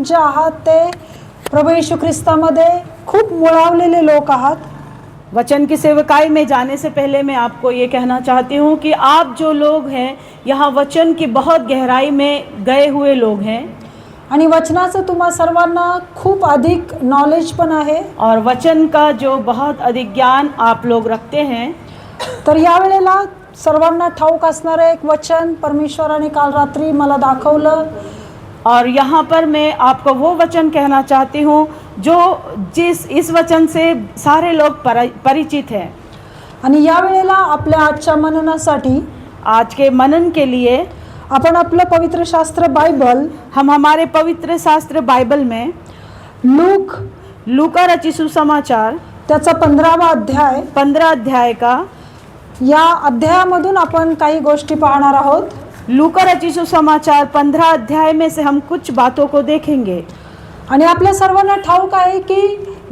जे आहात ते प्रभू येशू ख्रिस्तामध्ये खूप मुळावलेले लोक आहात। वचन की सेवकाई में जाने से पहले मैं आपको ये कहना चाहती हूँ कि आप जो लोग हैं यहाँ वचन की बहुत गहराई में गए हुए लोग हैं आणि वचनाचं तुम्हा सर्वांना खूप अधिक नॉलेज पण आहे और वचन का जो बहुत अधिक ज्ञान आप लोग रखते हैं। तर या वेळेला सर्वांना ठाऊक असणारे एक वचन परमेश्वराने काल रात्री मला दाखवलं और यहाँ पर मैं आपको वो वचन कहना चाहती हूँ जो इस वचन से सारे लोग परिचित हैं। आणि या वेळेला आपल्या आजच्या मननासाठी आज के मनन के लिए आपण आपलं पवित्र शास्त्र बाइबल हम हमारे पवित्र शास्त्र बाइबल में लूका रचित सुसमाचार त्याचा 15वा अध्याय 15 अध्याय का या अध्यायामधून आपण काही गोष्टी पाहणार आहोत। लूका रचित सुसमाचार 15 अध्याय में से हम कुछ बातों को देखेंगे। आणि आपल्या सर्वांना ठाऊक आहे की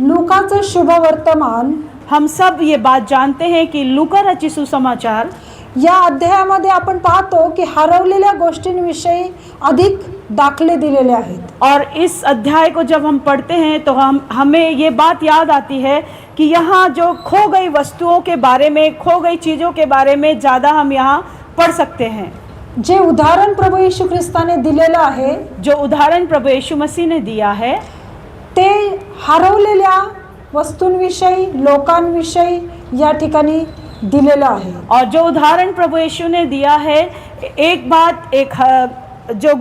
लूकाचं शुभ वर्तमान हम सब ये बात जानते हैं कि लूका रचित सुसमाचार या अध्यायामध्ये आपण पाहतो की हरवलेल्या गोष्टींविषयी अधिक दाखले दिलेले आहेत। और इस अध्याय को जब हम पढ़ते हैं तो हमें ये बात याद आती है कि यहाँ जो खो गई वस्तुओं के बारे में, खो गई चीज़ों के बारे में ज़्यादा हम यहाँ पढ़ सकते हैं। जे उदाहरण प्रभू येशू ख्रिस्ताने दिलेलं आहे, जो उदाहरण प्रभु यीशु मसीह ने दिया है, ते हरवलेल्या वस्तूंविषयी, लोकांविषयी या ठिकाणी दिलेलं आहे। और जो उदाहरण प्रभु यीशु ने दिया है, एक बात जो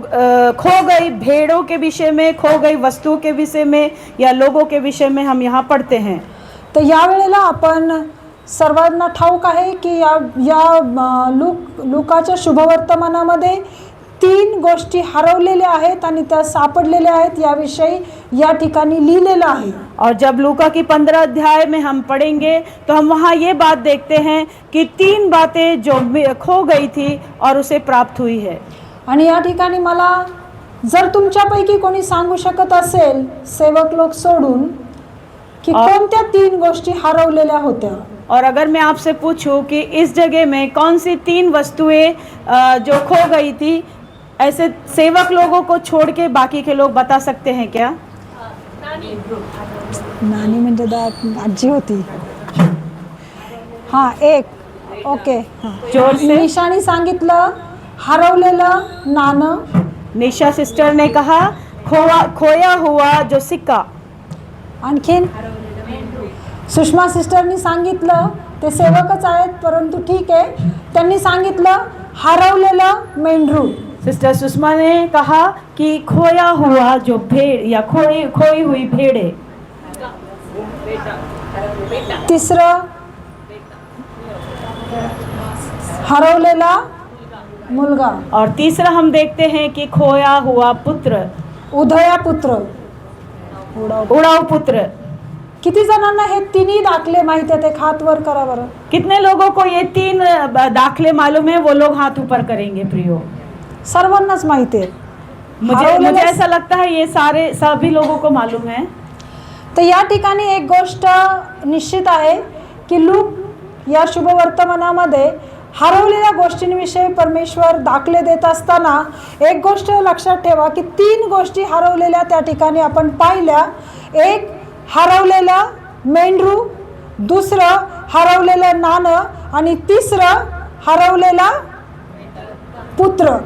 खो गई भेड़ों के विषय में, खो गई वस्तुओं के विषय में या लोगों के विषय में हम यहाँ पढ़ते हैं। तर या वेळेला आपण सर्वांना ठाऊक आहे की या लूकाच्या शुभवर्तमानामध्ये 3 गोष्टी हरवलेल्या आहेत आणि त्या सापडलेल्या आहेत याविषयी या ठिकाणी लिहिलेलं आहे। और जब लूका की 15 अध्याय में हम पढ़ेंगे तो हम वहाँ ये बात देखते हैं कि 3 बातें जो खो गई थी और उसे प्राप्त हुई है। आणि या ठिकाणी मला जर तुमच्यापैकी कोणी सांगू शकत असेल सेवक लोक सोडून की कोणत्या 3 गोष्टी हरवलेल्या होत्या, और अगर मैं आपसे पूछूं कि इस जगह में कौन सी 3 वस्तुएं जो खो गई थी, ऐसे सेवक लोगों को छोड़ के बाकी के लोग बता सकते हैं क्या? नानी म्हणजे आजी होती। हाँ, एक ओके। जोर से। निशानी सांगितलं हरवलेलं नाणं। निशा सिस्टर ने कहा खोया हुआ जो सिक्का। आणखीन सुषमा सिस्टरनी सांगितलं, ते सेवकच आहेत परंतु ठीक आहे, त्यांनी सांगितलं हरवलेलं मेंढरू। सिस्टर सुषमा ने कहा कि खोया हुआ जो भेड़ या खोई हुई भेड़ है। तिसरं हरवलेला मुलगा। और तीसरा हम देखते हैं कि खोया हुआ पुत्र, उदया पुत्र, उड़ाऊ पुत्र। किती जणांना हे 3 दाखले माहिती आहेत? एक हात वर करा बरं। कितने लोगों को ये 3 दाखले मालूम है? वो लोग हाथ ऊपर करेंगे प्रियो। सर्वांनाच माहिती आहे। मुझे ऐसा लगता है ये सभी लोगों को मालूम है। तर या ठिकाणी एक गोष्ट निश्चित आहे की लूक या शुभवर्तमानामध्ये हरवलेल्या गोष्टींविषयी परमेश्वर दाखले देत असताना एक गोष्ट लक्षात ठेवा की 3 गोष्टी हरवलेल्या त्या ठिकाणी आपण पाहिल्या। एक हरवलेला मेंढरू, दुसरं हरवलेलं नाणं आणि तिसरं हरवलेला पुत्र।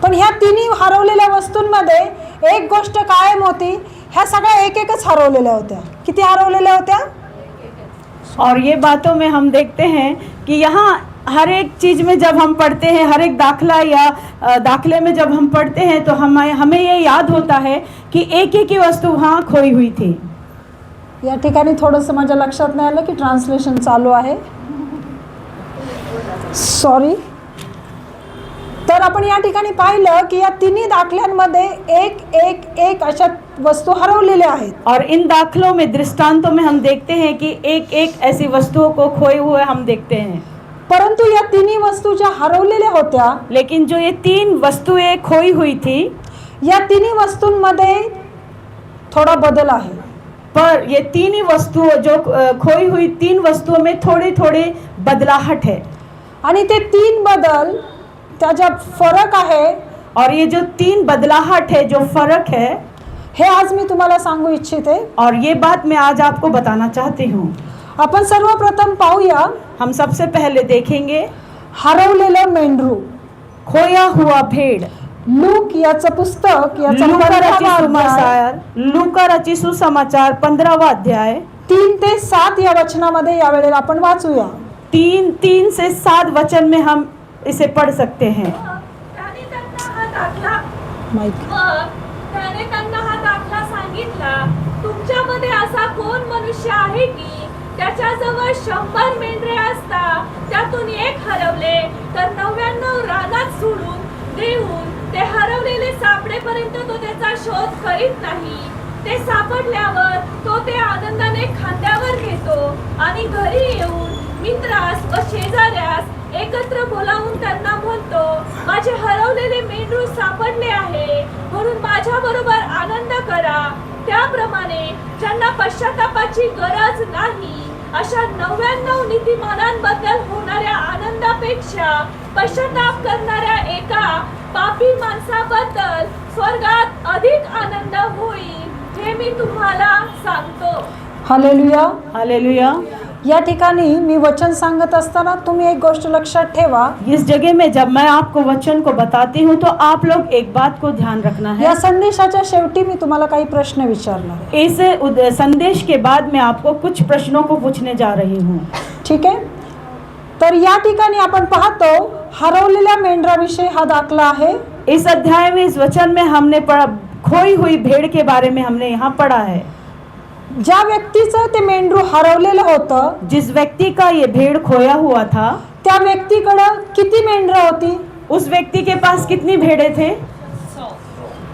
पण ह्या 3 हरवलेल्या वस्तूंमध्ये एक गोष्ट कायम होती, ह्या सगळ्या एकच हरवलेल्या होत्या। किती हरवलेल्या होत्या? और ये बातों में हम देखते हैं कि यहाँ हर एक चीज़ में जब हम पढ़ते हैं, हर एक दाखला या दाखले में जब हम पढ़ते हैं तो हमें ये याद होता है कि एक ही वस्तु वहाँ खोई हुई थी। या ठिकाणी थोडंसं माझ्या लक्षात नाही आलं की ट्रान्सलेशन चालू आहे, सॉरी। तर आपण या ठिकाणी पाहिलं की या 3 दाखल्यांमध्ये एक अशा वस्तू हरवलेल्या आहेत। और इन दाखलों में, दृष्टांतों में हम देखते हैं कि एक ऐसी वस्तुओं को खोए हुए हम देखते हैं। परंतु या 3 वस्तू ज्या हरवलेल्या होत्या, लेकिन जो ये 3 वस्तुएं खोई हुई थी, या 3 वस्तूंमध्ये थोड़ा बदल आहे। पर ये 3 वस्तुओं जो खोई हुई 3 वस्तुओं में थोड़ी बदलाहट है। आणि ते 3 बदल त्याचा फरक आहे और ये जो 3 बदलाहट है, जो फर्क है, हे आज मी तुम्हाला सांगू इच्छिते. और ये बात मैं आज आपको बताना चाहती हूँ. आपण सर्वप्रथम पाहूया हम सबसे पहले देखेंगे हरवलेलं मेंढरू. खोया हुआ भेड़. लूक याचं पुस्तक याचा लूकाराची 15वा अध्याय, सुसमाचार, लूकाराची सुसमाचार 15वां अध्याय 3 ते 7 या वचनामध्ये यावेळेला आपण वाचूया. 3 से 7 वचन में हम इसे पढ़ सकते हैं. त्याने त्यांना हा दाखला माईक. त्याने त्यांना हा दाखला सांगितला, तुमच्यामध्ये असा कोण मनुष्य आहे की त्याच्याजवळ 100 मेंढरे असता, त्यातून एक हरवले तर 99 रानात सोडून देऊन ते हरवलेले सापडेपर्यंत तो त्याचा शोध करीत नाही. ते सापडल्यावर तो ते आनंदाने खांद्यावर घेतो आणि घरी येऊन मित्रास व शेजाऱ्यास एकत्र बोलावून त्यांना म्हणतो, माझे हरवलेले मेंढरू सापडले आहे, म्हणून माझ्या बरोबर आनंद करा. त्याप्रमाणे ज्यांना पश्चातापाची गरज नाही अशा 99 नीतिमानांबद्दल होणाऱ्या आनंदापेक्षा पश्चाताप करणाऱ्या एका पापी माणसाबद्दल स्वर्गात अधिक आनंद होईल, हे मी तुम्हाला सांगतो. हालेलुया. हालेलुया. या ठिकाणी मी वचन सांगत असताना तुम्ही एक गोष्ट लक्षात ठेवा. इस जगह में जब मैं आपको वचन को बताती हूँ तो आप लोग एक बात को ध्यान रखना है. या संदेशाच्या शेवटी मी तुम्हाला काही प्रश्न विचारणार आहे. इस संदेश के बाद मैं आपको कुछ प्रश्नों को पूछने जा रही हूँ. ठीक आहे. तर या ठिकाणी आपण पाहतो हरवलेल्या मेंढराविषयी हा दाखला आहे. इस अध्याय में, इस वचन में हमने पढ़ा खोई हुई भेड़ के बारे में हमने यहाँ पढ़ा है. ज्या व्यक्तीचं ते मेंढरू हरवलेलं होतं, जिस व्यक्ति का ये भेड़ खोया हुआ था, त्या व्यक्तीकडं किती मेंढरं होती? उस व्यक्ति के पास कितनी भेड़े थे?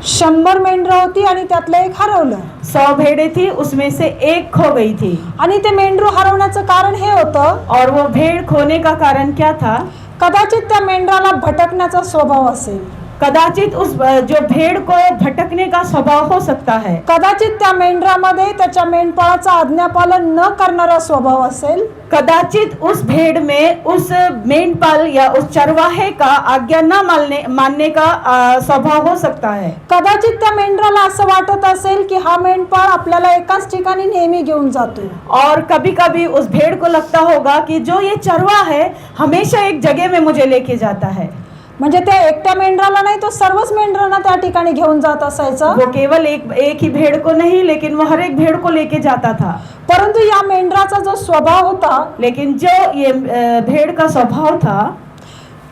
100 मेंढरं होती आणि त्यातलं एक हरवलं. 100 भेड़े थी, उसमें से एक खो गई थी. आणि ते मेंढरू हरवण्याचं कारण हे होतं, और वो भेड़ खोने का कारण क्या था? कदाचित त्या मेंढराला भटकण्याचा स्वभाव असेल. कदाचित उस जो भेड़ को भटकने का स्वभाव हो सकता है. कदाचित त्या मेंढरामध्ये त्याच्या मेंढपाळाचं आज्ञापालन न करणारा स्वभाव असेल. कदाचित उस भेड़ में उस मेंढपाल या उस चरवाहे का आज्ञा न मानने का स्वभाव हो सकता है. कदाचित त्या मेंढराला असं वाटत असेल की हा मेंढपाळ आपल्याला एकाच ठिकाणी नेहमी घेऊन जातो. और कभी कभी उस भेड़ को लगता होगा कि जो ये चरवा है हमेशा एक जगह में मुझे लेके जाता है. म्हणजे त्या एकट्या मेंढराला नाही, तो सर्वच मेंढरांना त्या ठिकाणी घेऊन जात असायचा. वो केवल एक ही भेड़ को नहीं, लेकिन वो हर एक भेड़ को लेके जाता था. परंतु या मेंढराचा जो स्वभाव होता, लेकिन जो ये भेड़ का स्वभाव था,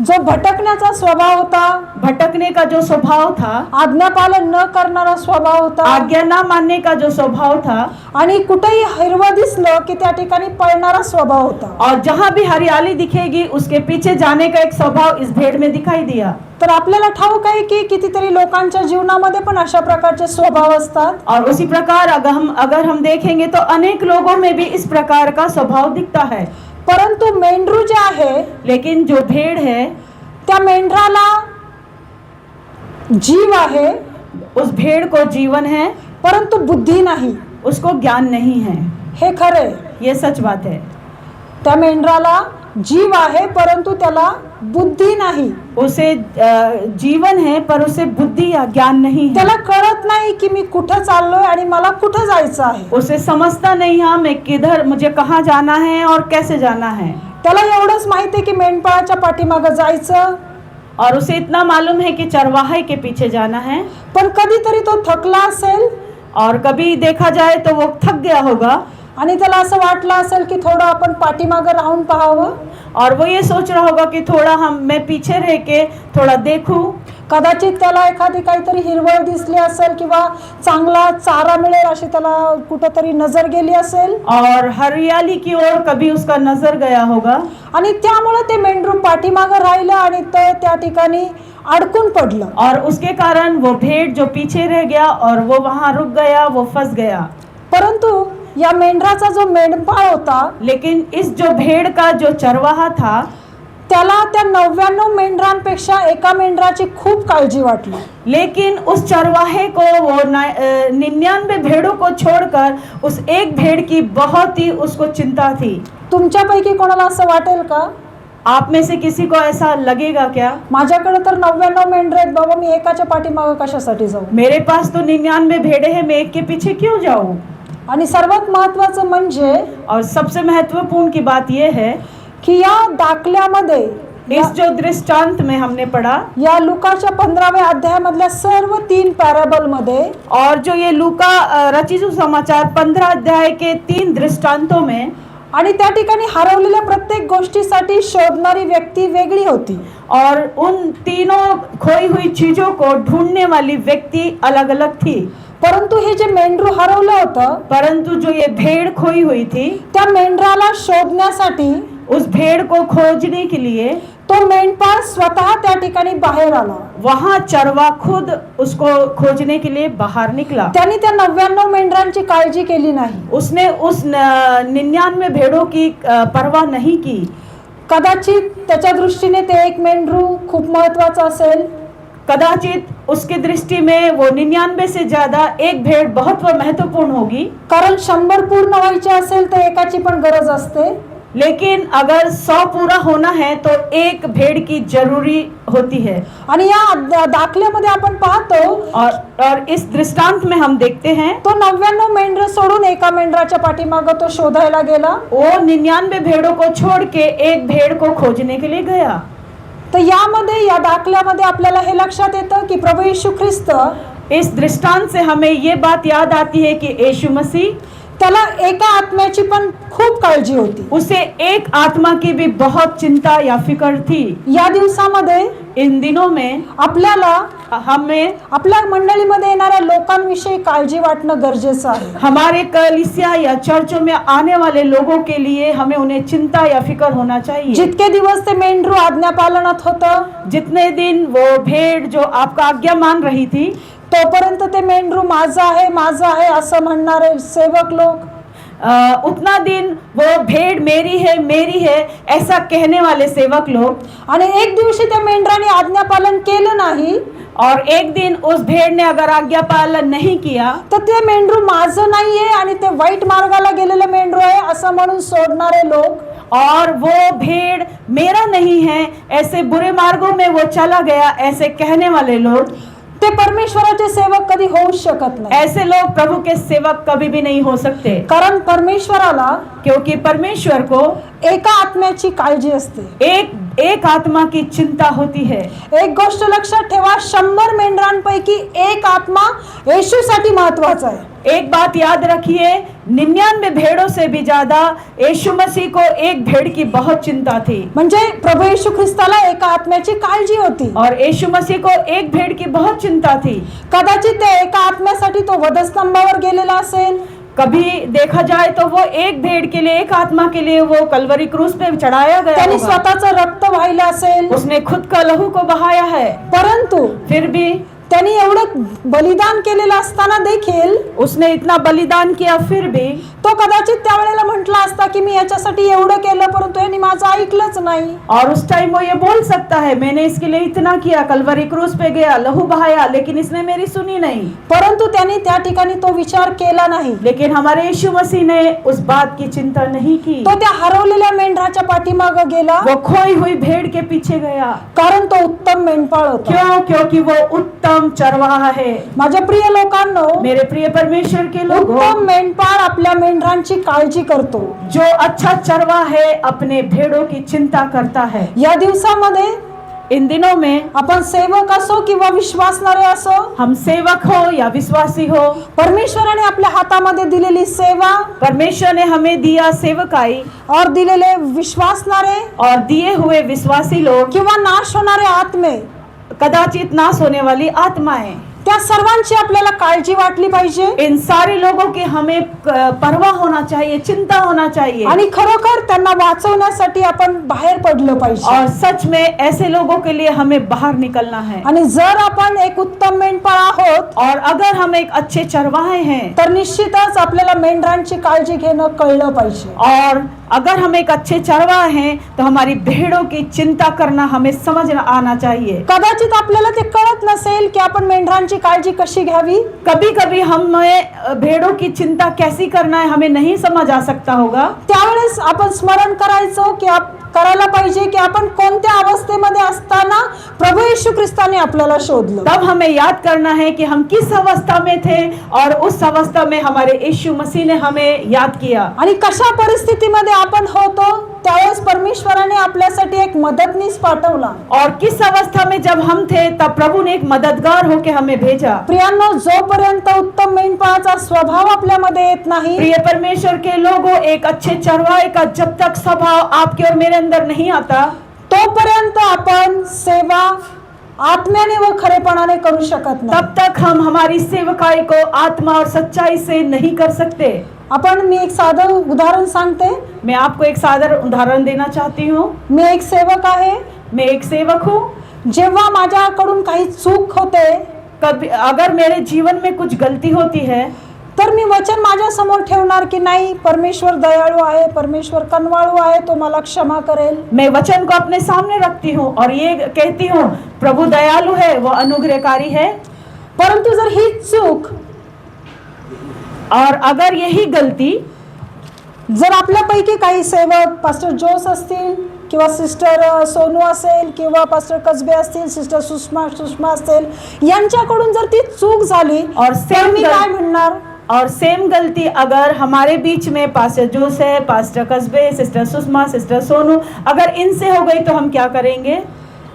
जो भटकण्याचा स्वभाव होता, भटकने का जो स्वभाव था, आज्ञापालन न करणारा स्वभाव होता, आज्ञा न मानने का जो स्वभाव था, आणि कुठेही हिरवं दिसलं की त्या ठिकाणी पळणारा स्वभाव होता. और जहाँ भी हरियाली दिखेगी उसके पीछे जाने का एक स्वभाव इस भेड़ में दिखाई दिया. तर आपल्याला ठाऊक आहे की कितीतरी लोकांच्या जीवनामध्ये पण अशा प्रकारचे स्वभाव असतात. और उसी प्रकार अगर हम देखेंगे तो अनेक लोगों में भी इस प्रकार का स्वभाव दिखता है. परंतु मेंढरू जे आहे, लेकिन जो भेड़ है, त्या मेंढराला जीव आहे, उस भेड़ को जीवन है, परंतु बुद्धी नाही. उसको ज्ञान नहीं है. हे खरे. ये सच बात है. त्या मेंढराला जीव आहे परंतु त्याला बुद्धी नाही. उसे जीवन है पर उसे बुद्धि या ज्ञान नहीं है. त्याला कळत नाही की मी कुठं चाललोय आणि मला कुठं जायचं आहे. उसे समझता नहीं है मैं किधर, मुझे कहाँ जाना है और कैसे जाना है. त्याला एवढंच माहिती आहे की मेंढपाळाच्या पाठीमागं जायचं. और उसे इतना मालूम है कि चरवाहे के पीछे जाना है. पण कधीतरी तो थकला असेल और कभी देखा जाए तो वो थक गया होगा आणि त्याला असं वाटलं असेल की थोडं आपण पाठीमागं राहून पाहावं. और वो ये सोच रहा होगा कि थोड़ा मैं पीछे रह के थोड़ा देखूं. कदाचित त्याला एखादी काहीतरी हिरवळ दिसली असेल किंवा चांगला चारा मिळेल अशी त्याला कुठेतरी नजर गेली असेल. और हरियाली की ओर कभी उसका नजर गया होगा. आणि त्यामुळे ते मेंढरू पाठीमागं राहिलं आणि ते त्या ठिकाणी अडकून पडलं. और उसके कारण वो भेड़ जो पीछे रह गया और वो वहाँ रुक गया, वो फंस गया. परंतु या मेंढराचा जो मेंढपाळ होता, लेकिन इस जो भेड़ का जो चरवाहा था, त्याला त्या 99 मेंढरांपेक्षा एका मेंढराची खूप काळजी वाटली. लेकिन उस चरवाहे को वो 99 भेड़ों को छोड़कर उस एक भेड़ की बहुत ही उसको चिंता थी. तुमच्यापैकी कोणाला असं वाटेल का आप में से किसी को ऐसा लगेगा क्या? माझ्याकडे तर 99 मेंढरे आहेत बाबा, मी एकाच्या पाठीमागे कशासाठी जाऊ? मेरे पास तो 99 भेड़े हैं, मैं एक के पीछे क्यों जाऊं? आणि सर्वात महत्त्वाचं म्हणजे और सबसे महत्वपूर्ण की बात यह है, की या दाखल्यामध्ये इस जो दृष्टांत में हमने पढ़ा, या लुकाच्या 15व्या अध्यायामधल्या सर्व 3 पॅराबल मध्ये और जो ये लूका रचित सुसमाचार 15 अध्याय के 3 दृष्टांतों में, आणि त्या ठिकाणी हरवलेल्या प्रत्येक गोष्टीसाठी शोधणारी व्यक्ती वेगळी होती. और उन तीनों खोई हुई चीजों को ढूंढने वाली व्यक्ति अलग अलग थी. परंतु हे जे मेंढरू हरवलं होतं, परंतु जो ये भेड़ खोई हुई थी, त्या मेंढराला शोधण्यासाठी उस भेड़ को खोजने के लिए तो मेंढपाळ स्वतः त्या ठिकाणी बाहेर आला. वहां चरवा खुद उसको खोजने के लिए बाहर निकला. त्यांनी त्या 99 मेंढरांची काळजी केली नाही. उसने उस 99 भेड़ों की परवाह नहीं की. कदाचित त्याच्या दृष्टीने ते एक मेंढरू खूप महत्वाचं असेल, कदाचित उसकी दृष्टि में वो 99 से ज्यादा एक भेड़ बहुत महत्वपूर्ण होगी. कारण 100 पूर्ण व्हायचे असेल तर एकाची पण गरज असते. लेकिन अगर 100 पूरा होना है तो एक भेड़ की जरूरी होती है. आणि या दाखल्यामध्ये आपण पाहतो और इस दृष्टांत में हम देखते हैं, तो 99 मेंढर सोडून एका मेंढराच्या पाठीमागे तो शोधायला गेला. वो 99 भेड़ों को छोड़ के एक भेड़ को खोजने के लिए गया. तर यामध्ये या दाखल्यामध्ये आपल्याला हे लक्षात येतं की प्रभू येशू ख्रिस्त, इस दृष्टांत से हमें ये बात याद आती है कि यीशु मसीह, त्याला एका आत्म्याची पण खूप काळजी होती. उसे एक आत्मा की भी बहुत चिंता या फिक्र थी. या दिवसामध्ये इन दिनों में आपल्याला हमें आपल्या मंडळीमध्ये येणाऱ्या लोकांविषयी काळजी वाटणं गरजेचं आहे. हमारे कलीसिया या चर्चों में आने वाले लोगों के लिए हमें उन्हें चिंता या फिक्र होना चाहिए. जितके दिवस ते मेंढरू आज्ञा पालनात होतं, जितने दिन वो भेड़ जो आपका आज्ञा मान रही थी, तोपर्यंत ते मेंढरू माझं आहे असं म्हणणारे सेवक लोक, उतना दिन वो भेड़ मेरी है ऐसा कहने वाले सेवक लोग, आणि एक दिवशी त्या मेंढराने आज्ञा पालन केलं नाही और एक दिन उस भेड़ ने अगर आज्ञा पालन नहीं किया, तर ते मेंढरू माझं नाहीये आणि ते वाईट मार्गाला गेलेले मेंढरू आहे असं म्हणून सोडणारे लोक, और वो भेड़ मेरा नहीं है ऐसे बुरे मार्गों में वो चला गया ऐसे कहने वाले लोग, ते परमेश्वराचे सेवक कधी होऊ शकत नाही. ऐसे लोग प्रभु के सेवक कभी भी नहीं हो सकते. कारण परमेश्वराला क्योंकि परमेश्वर को एका आत्म्याची काळजी असते. एक आत्मा की चिंता होती है. एक गोष्ट लक्षात ठेवा, 100 मेंढरांपैकी एक आत्मा येशूसाठी महत्वाचा आहे. एक बात याद रखिए, 99 भेड़ों से भी ज्यादा यीशु मसीह को एक भेड़ की बहुत चिंता थी. म्हणजे प्रभू येशू ख्रिस्ताला एका आत्म्याची काळजी होती. और यीशु मसीह को एक भेड़ की बहुत चिंता थी. कदाचित त्या एका आत्म्यासाठी तो वधस्तंभावर गेलेला असेल. कभी देखा जाए तो वो एक भेड़ के लिए, एक आत्मा के लिए वो कलवरी क्रूस पे चढ़ाया गया त्यांनी होगा. स्वतःचं रक्त वाहिलं असेल. उसने खुद का लहू को बहाया है. परंतु फिर भी त्यांनी एवढं बलिदान केलेलं असताना देखील उसने इतना बलिदान किया, फिर भी तो कदाचित त्यावेळेला म्हटला असता की मी याच्यासाठी एवढं केलं परंतु यांनी माझं ऐकलंच नाही. और उस टाइम वो ये बोल सकता है, मैंने इसके लिए इतना किया, कलवरी क्रूस पे गया, लहू बहाया, लेकिन इसने मेरी सुनी नहीं. परंतु त्यांनी त्या ठिकाणी तो विचार केला नाही. लेकिन हमारे यीशु मसीह ने उस बात की चिंता नहीं की. तो त्या हरवलेल्या मेंढराच्या पाठीमागे गेला. वो खोई हुई भेड़ के पीछे गया. कारण तो उत्तम मेंढपाळ होता. क्यों? क्योंकि वो उत्तम चरवाहा है. माझ्या प्रिय लोकांनो, मेरे प्रिय परमेश्वर के लोगों, उत्तम मेंढपाळ आपल्या मेंढरांची काळजी करतो. जो अच्छा चरवाहा है अपने भेड़ों की चिंता करता है. या दिवसामध्ये इन दिनों में आपण सेवक असो किंवा विश्वासणारे असो, हम सेवक हो या विश्वासी हो, परमेश्वराने आपल्या हातामध्ये दिलेली सेवा परमेश्वर ने हमें दिया सेवकाई और दिलेले विश्वासणारे और दिए हुए विश्वासी लोग, किंवा नाश होणारे आत्मे, कदाचित नाश होने वाली आत्माएं, त्या सर्वांची आपल्याला काळजी वाटली पाहिजे. इन सारे लोगों की हमें परवाह होना चाहिए, चिंता होना चाहिए. आणि खरोखर त्यांना वाचवण्यासाठी आपण बाहेर पडलं पाहिजे. और सच में ऐसे लोगों के लिए हमें बाहर निकलना है. आणि जर आपण एक उत्तम मेंढपाळ आहोत और अगर हम एक अच्छे चरवाहे हैं, तर निश्चितच आपल्याला मेंढरांची काळजी घेणं कळलं पाहिजे. और अगर हम एक अच्छे चरवाह हैं तो हमारी भेड़ों की चिंता करना हमें समझ आना चाहिए। कदाचित आपल्याला ते कळत नसेल की आपण मेंढरांची काळजी कशी घ्यावी। कभी कभी हमें भेड़ों की चिंता कैसी करना है हमें नहीं समझ आ सकता होगा। त्यावेळेस आपण स्मरण करायचं की करायला पाहिजे की आपण कोणत्या अवस्थेमध्ये असताना प्रभू येशू ख्रिस्ताने आपल्याला शोधलं। तब हमें याद करना है कि हम किस अवस्था में थे और उस अवस्था में हमारे यीशु मसीह ने हमें याद किया। आणि कशा परिस्थितीमध्ये आपण होतो त्यावेळेस परमेश्वराने आपल्यासाठी एक मदतनीस पाठवला। और किस अवस्था में जब हम थे तब प्रभु ने एक मददगार होकर हमें भेजा। प्रियांनो, जोपर्यंत उत्तम मेंढपाळाचा स्वभाव आपल्यामध्ये येत नाही, प्रिय परमेश्वर के लोगों, एक अच्छे चरवाहे का जब तक स्वभाव आपके और मेरे अंदर नहीं आता तोपर्यंत आपण सेवा आत्म्याने व खरेपणाने करू शकत नाही। तब तक हम हमारी सेवकाई को आत्मा और सच्चाई से नहीं कर सकते। मी एक साधं उदाहरण सांगते। मैं आपको एक साधारण उदाहरण देना चाहती हूँ। मी एक सेवक आहे। मैं एक सेवक हूँ। जेव्हा माझ्याकडून काही चूक होते, कभी अगर मेरे जीवन में कुछ गलती होती है तर मी वचन माझ्या समोर ठेवणार की नाही, परमेश्वर दयाळू आहे, परमेश्वर कनवाळू आहे, तो मला क्षमा करेल। मैं वचन को अपने सामने रखती हूँ और ये कहती हूँ प्रभु दयालु है, वो अनुग्रहकारी है। परंतु जर ही चूक और अगर यही गलती जर आपल्यापैकी काही सेवक पास्टर जोस असतील किंवा सिस्टर सोनू असेल किंवा पास्टर कसबे असतील, सिस्टर सुषमा असतील, यांच्याकडून जर ती चूक झाली और तर मी काय म्हणणार? और सेम गलती अगर हमारे बीच में पास्टर जोस है, पास्टर कसबे, सिस्टर सुषमा, सिस्टर सोनू, अगर इनसे हो गई तो हम क्या करेंगे?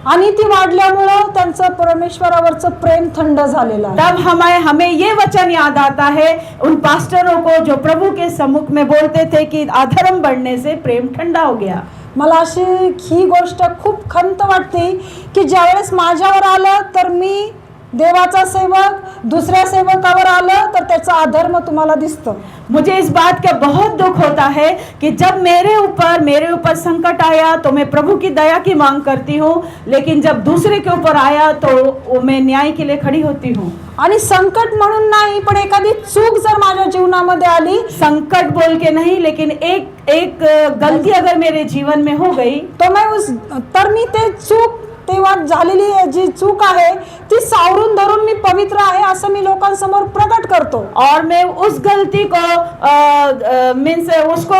आणि ती वाढल्यामुळं त्यांचं परमेश्वरावरचं प्रेम थंड झालेलं आहे। तब हमें ये वचन याद आता है उन पास्टरों को जो प्रभु के सम्मुख में बोलते थे कि अधर्म बढ़ने से प्रेम ठंडा हो गया। मला अशी ही गोष्ट खूप खंत वाटते की ज्यावेळेस माझ्यावर आलं तर मी देवाचा सेवक, दूसऱ्या सेवकावर आलं तर त्याचा अधर्म तुम्हाला दिसतो। मुझे इस बात का बहुत दुख होता है कि जब मेरे ऊपर संकट आया तो मैं प्रभु की दया की मांग करती हूँ, लेकिन जब दूसरे के ऊपर आया तो मैं न्याय के लिए खड़ी होती हूँ। आणि संकट म्हणून नाही, पण एखादी चूक जर माझ्या जीवनामध्ये आली, संकट बोल के नहीं, लेकिन एक गलती अगर मेरे जीवन में हो गई तर मी ते चूक तेव्हा झालेली जी चूक आहे ती सावरून धरून मी पवित्र आहे असं मी लोकांसमोर प्रकट करतो। और मैं उस गलती को मीन्स उसको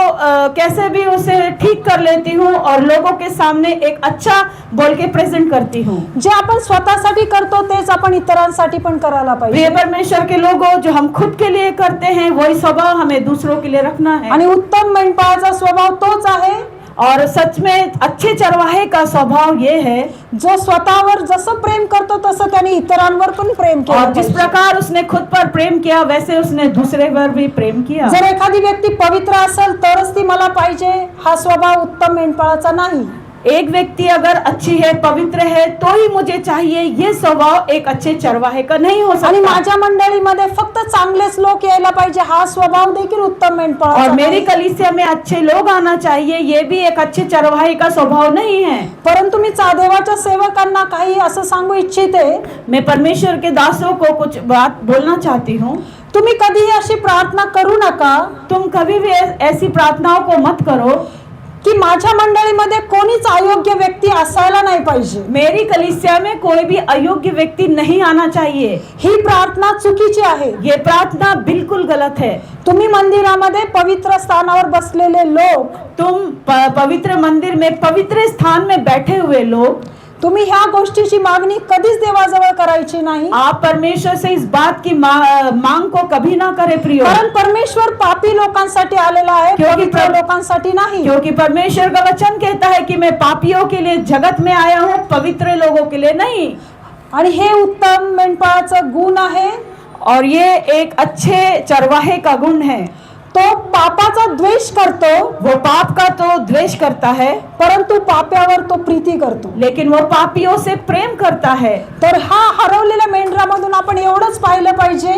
कैसे भी उसे ठीक कर लेती हूँ और लोगों के सामने एक अच्छा बोल के प्रेजेंट करती हूँ। जे आपण स्वतःसाठी करतो तेच आपण इतरांसाठी पण करायला पाहिजे। प्रिय परमेश्वर के लोगों, जो हम खुद के लिए करते हैं वही स्वभाव हमें दूसरों के लिए रखना है। आणि उत्तम मेंढपाळाचा स्वभाव तोच आहे और सच में अच्छे चरवाहे का स्वभाव ये है जो स्वतःवर जसं प्रेम करतो तसं त्याने इतरांवर पण प्रेम केलं। और जिस प्रकार उसने खुद पर प्रेम किया वैसे उसने दूसरे पर भी प्रेम किया। जर एखादी व्यक्ती पवित्र असेल तरच ती मला पाहिजे, हा स्वभाव उत्तम मेंढपाळाचा नाही। एक व्यक्ति अगर अच्छी है, पवित्र है, तो ही मुझे चाहिए, ये स्वभाव एक अच्छे चरवाहे का नहीं हो सकता। आणि माझ्या मंडळीमध्ये फक्त चांगलेच लोक यायला पाहिजे, हा स्वभाव देखील उत्तम मेंढपाळाचा और मेरी नाही। कलीसिया में अच्छे लोग आना चाहिए, ये भी एक अच्छे चरवाहे का स्वभाव नहीं है। परंतु मी देवाच्या सेवकांना काही असं सांगू इच्छिते, मैं परमेश्वर के दासों को कुछ बात बोलना चाहती हूँ। तुम्ही कधीही अशी प्रार्थना करू नका, तुम कभी भी ऐसी प्रार्थनाओं को मत करो की माझ्या मंडळीमध्ये कोणीच अयोग्य व्यक्ती असायला नाही पाहिजे, मेरी कलीसिया में कोई भी अयोग्य व्यक्ति नहीं आना चाहिए। ही प्रार्थना चुकीची आहे। ये प्रार्थना बिल्कुल गलत है। तुम्ही मंदिरामध्ये पवित्र स्थानावर बसलेले लोक, तुम पवित्र मंदिर में पवित्र स्थान में बैठे हुए लोग, तुम्ही ह्या गोष्टीची मागणी कधीच देवाजवळ करायची नाही। आप परमेश्वर से इस बात की मांग को कभी ना करें प्रियो, कारण परमेश्वर पापी लोकांसाठी आलेला आहे, पवित्र लोकांसाठी नाही। क्योंकि परमेश्वर का वचन कहता है कि मैं पापियों के लिए जगत में आया हूँ, पवित्र लोगों के लिए नहीं। आणि हे उत्तम मेंढपाळाचं गुण आहे, और ये एक अच्छे चरवाहे का गुण है। तो पापाचा द्वेष करतो, वो पाप का तो द्वेष करता है, परंतु पाप्यावर तो प्रीती करतो, लेकिन वो पापियों से प्रेम करता है। तर हा हरवलेल्या मेंढरामधून आपण एवढंच पाहिलं पाहिजे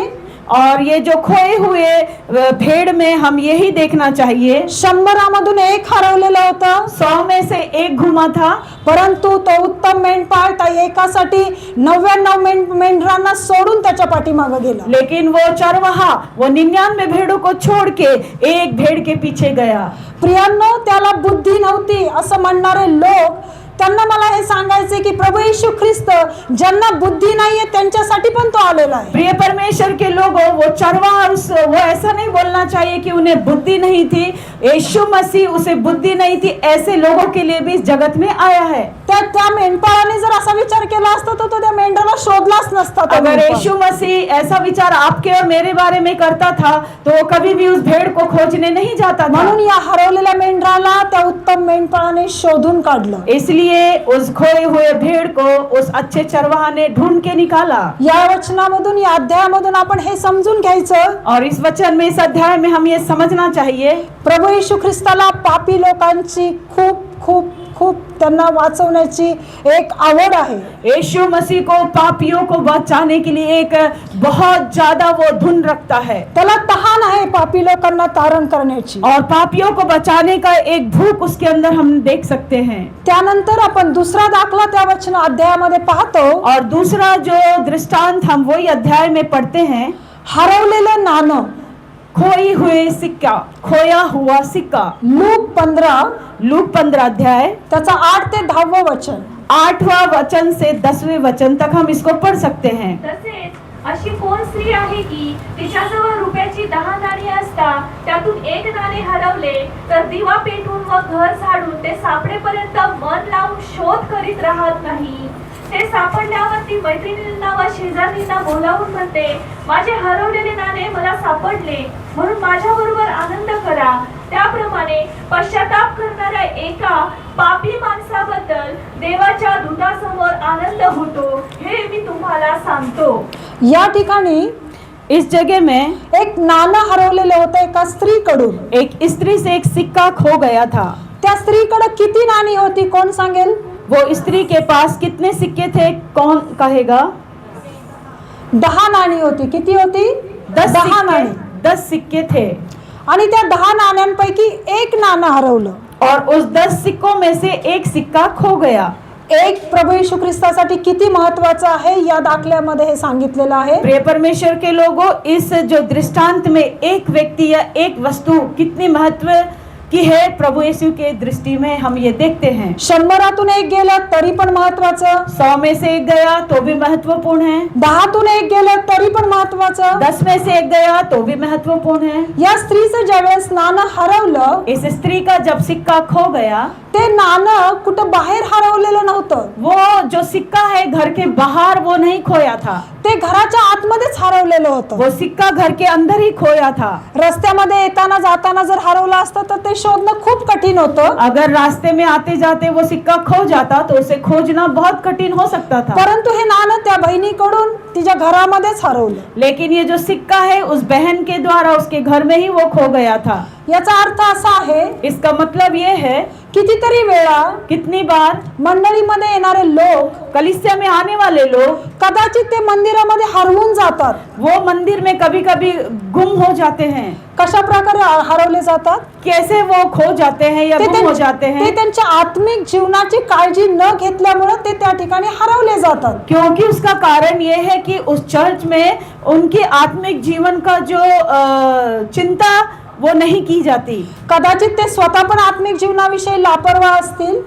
और ये जो खोए हुए भेड़ में हम यही देखना चाहिए, 100मधून एक हरवलेलं होतं, 100 में से एक घुमा था, परंतु तो उत्तम मेंढपाळ त्या एकासाठी 99 मेंढरांना सोडून त्याच्या पाठीमागे गेला. लेकिन वो चरवाहा वो 99 भेड़ों को छोड़ के एक भेड़ के पीछे गया. प्रियांनो, त्याला बुद्धी नव्हती असं म्हणणारे लोक, त्यांना मला हे सांगायचे की प्रभू येशू ख्रिस्त ज्यांना बुद्धी नाहीये त्यांच्यासाठी पण तो आलेला आहे. प्रिय परमेश्वर के लोगों, वो चरवाहा वो ऐसा नहीं बोलना चाहिए कि उन्हें बुद्धि नहीं थी. यीशु मसीह उसे बुद्धि नहीं थी, ऐसे लोगों के लिए भी इस जगत में आया है. त्या मेंढपाळाने जर असा विचार केला असता तर तो त्या मेंढराला शोधलाच नसता. तो अगर मेंढपाळ. यीशु मसीह ऐसा विचार आपके और मेरे बारे में करता था तो वो कभी भी उस भेड़ को खोजने नहीं जाता था. म्हणून या हरवलेल्या मेंढराला त्या उत्तम मेंढपाळाने शोधून काढलं. इसलिए उस खोए हुए भेड़ को उस अच्छे चरवाहा ने ढूंढ के निकाला. या वचनामधून, या अध्यायामधून आपण हे समजून घ्यायचं, और इस वचन में, इस अध्याय में हम ये समझना चाहिए, प्रभू येशू ख्रिस्ताला पापी लोकांची खूप खूप खूप त्यांना वाचवण्याची एक आवड आहे. यीशु मसीह को पापियों को बचाने के लिए एक बहुत ज्यादा वो धुन रखता है. त्याला तहान आहे पापी लोकांना तारण करण्याची. और पापियों को बचाने का एक भूख उसके अंदर हम देख सकते हैं. त्यानंतर आपण दुसरा दाखला त्या वचन अध्यायामध्ये पाहतो. और दूसरा जो दृष्टांत हम वही अध्याय में पढ़ते हैं, हरवलेलं नाणं, खोई हुए सिक्का, खोया हुआ सिक्का. लूक 15 लूक 15 अध्याय त्याचा 8 ते 10 वचन. 8वां वचन से 10वें वचन तक हम इसको पढ़ सकते हैं. तसेच अशी कोण स्त्री आहे की तिच्याजवळ रुपयाची 10 नाणी असता त्यातून एक नाणे हरवले तर दिवा पेटवून व घर झाडून ते सापडेपर्यंत मन लावून शोध करीत राहत नाही. ते सापडल्यावर ती मैत्रिणींना व शेजारींना बोलावून म्हणते, माझे हरवलेले नाणे मला सापडले म्हणून माझ्या बरोबर आनंद करा. त्याप्रमाणे पश्चाताप करणाऱ्या एका पापी माणसाबद्दल देवाच्या दूतासमोर आनंद होतो, हे मी तुम्हाला सांगतो. या ठिकाणी इस जगह में एक नाणं हरवलेलं होतं एका स्त्रीकडून. एक स्त्री से एक सिक्का खो गया था. त्या स्त्रीकडे किती नाणी होती कोण सांगेल? वो स्त्री के पास कितने सिक्के थे, कौन कहेगा? 10 नाणी होती. किती होती? 10 10 नाणी. 10 सिक्के थे. आणि त्या 10 नाण्यांपैकी एक नाणं हरवलं. और उस 10 सिक्कों में से एक सिक्का खो गया. एक प्रभू येशू ख्रिस्तासाठी किती महत्वाचं आहे या दाखल्यामध्ये हे सांगितलेलं आहे. प्रिय परमेश्वर के लोगों, इस जो दृष्टांत में एक व्यक्ति या एक वस्तु कितनी महत्व की है प्रभु यीशु के दृष्टि में हम ये देखते हैं. 100तून एक गेलं तरी पण महत्वाचं, 100 में से एक गया तो भी महत्वपूर्ण है, 10तून एक गेलं तरी पण महत्वाचं, 10 में से एक गया तो भी महत्वपूर्ण है. या स्त्रीचं ज्यावेळेस नाणं हरवलं, इस स्त्री का जब सिक्का खो गया, ते नाणं कुठं बाहेर हरवलेलं नव्हतं. वो जो सिक्का है घर के बाहर वो नहीं खोया था, ते घराच्या आतमध्येच हरवलेलं होतं. वो सिक्का घर के अंदर ही खोया था. रस्त्यामध्ये येताना जाताना जर हरवलं असतं तर ते शोधणं खूप कठीण होतं. अगर रास्ते में आते जाते वो सिक्का खो जाता तो उसे खोजना बहुत कठिन हो सकता था. परंतु हे नाणं त्या बहिणीकडून तिच्या घरामध्येच हरवलं. लेकिन ये जो सिक्का है उस बहन के द्वारा उसके घर में ही वो खो गया था. याचा अर्थ असा आहे, इसका मतलब ये है कितीतरी वेळा कितनी बार मंडळीमध्ये येणारे लोक, कलीसिया में आने वाले लोग कदाचित ते मंदिरामध्ये हरवून जातात. वो मंदिर में कभी कभी गुम हो जाते हैं. कशा प्रकारे हरवले जातात? कैसे वो खो जाते हैं या गुम हो जाते ते हैं? त्यांच्या आत्मिक जीवनाची काळजी न घेतल्यामुळे ते त्या ठिकाणी हरवले जातात. क्योंकि उसका कारण ये है कि उस चर्च में उनके आत्मिक जीवन का जो चिंता वो नहीं की जाती. कदाचित ते स्वतः पण आत्मिक जीवनाविषयी लापरवाह असतील.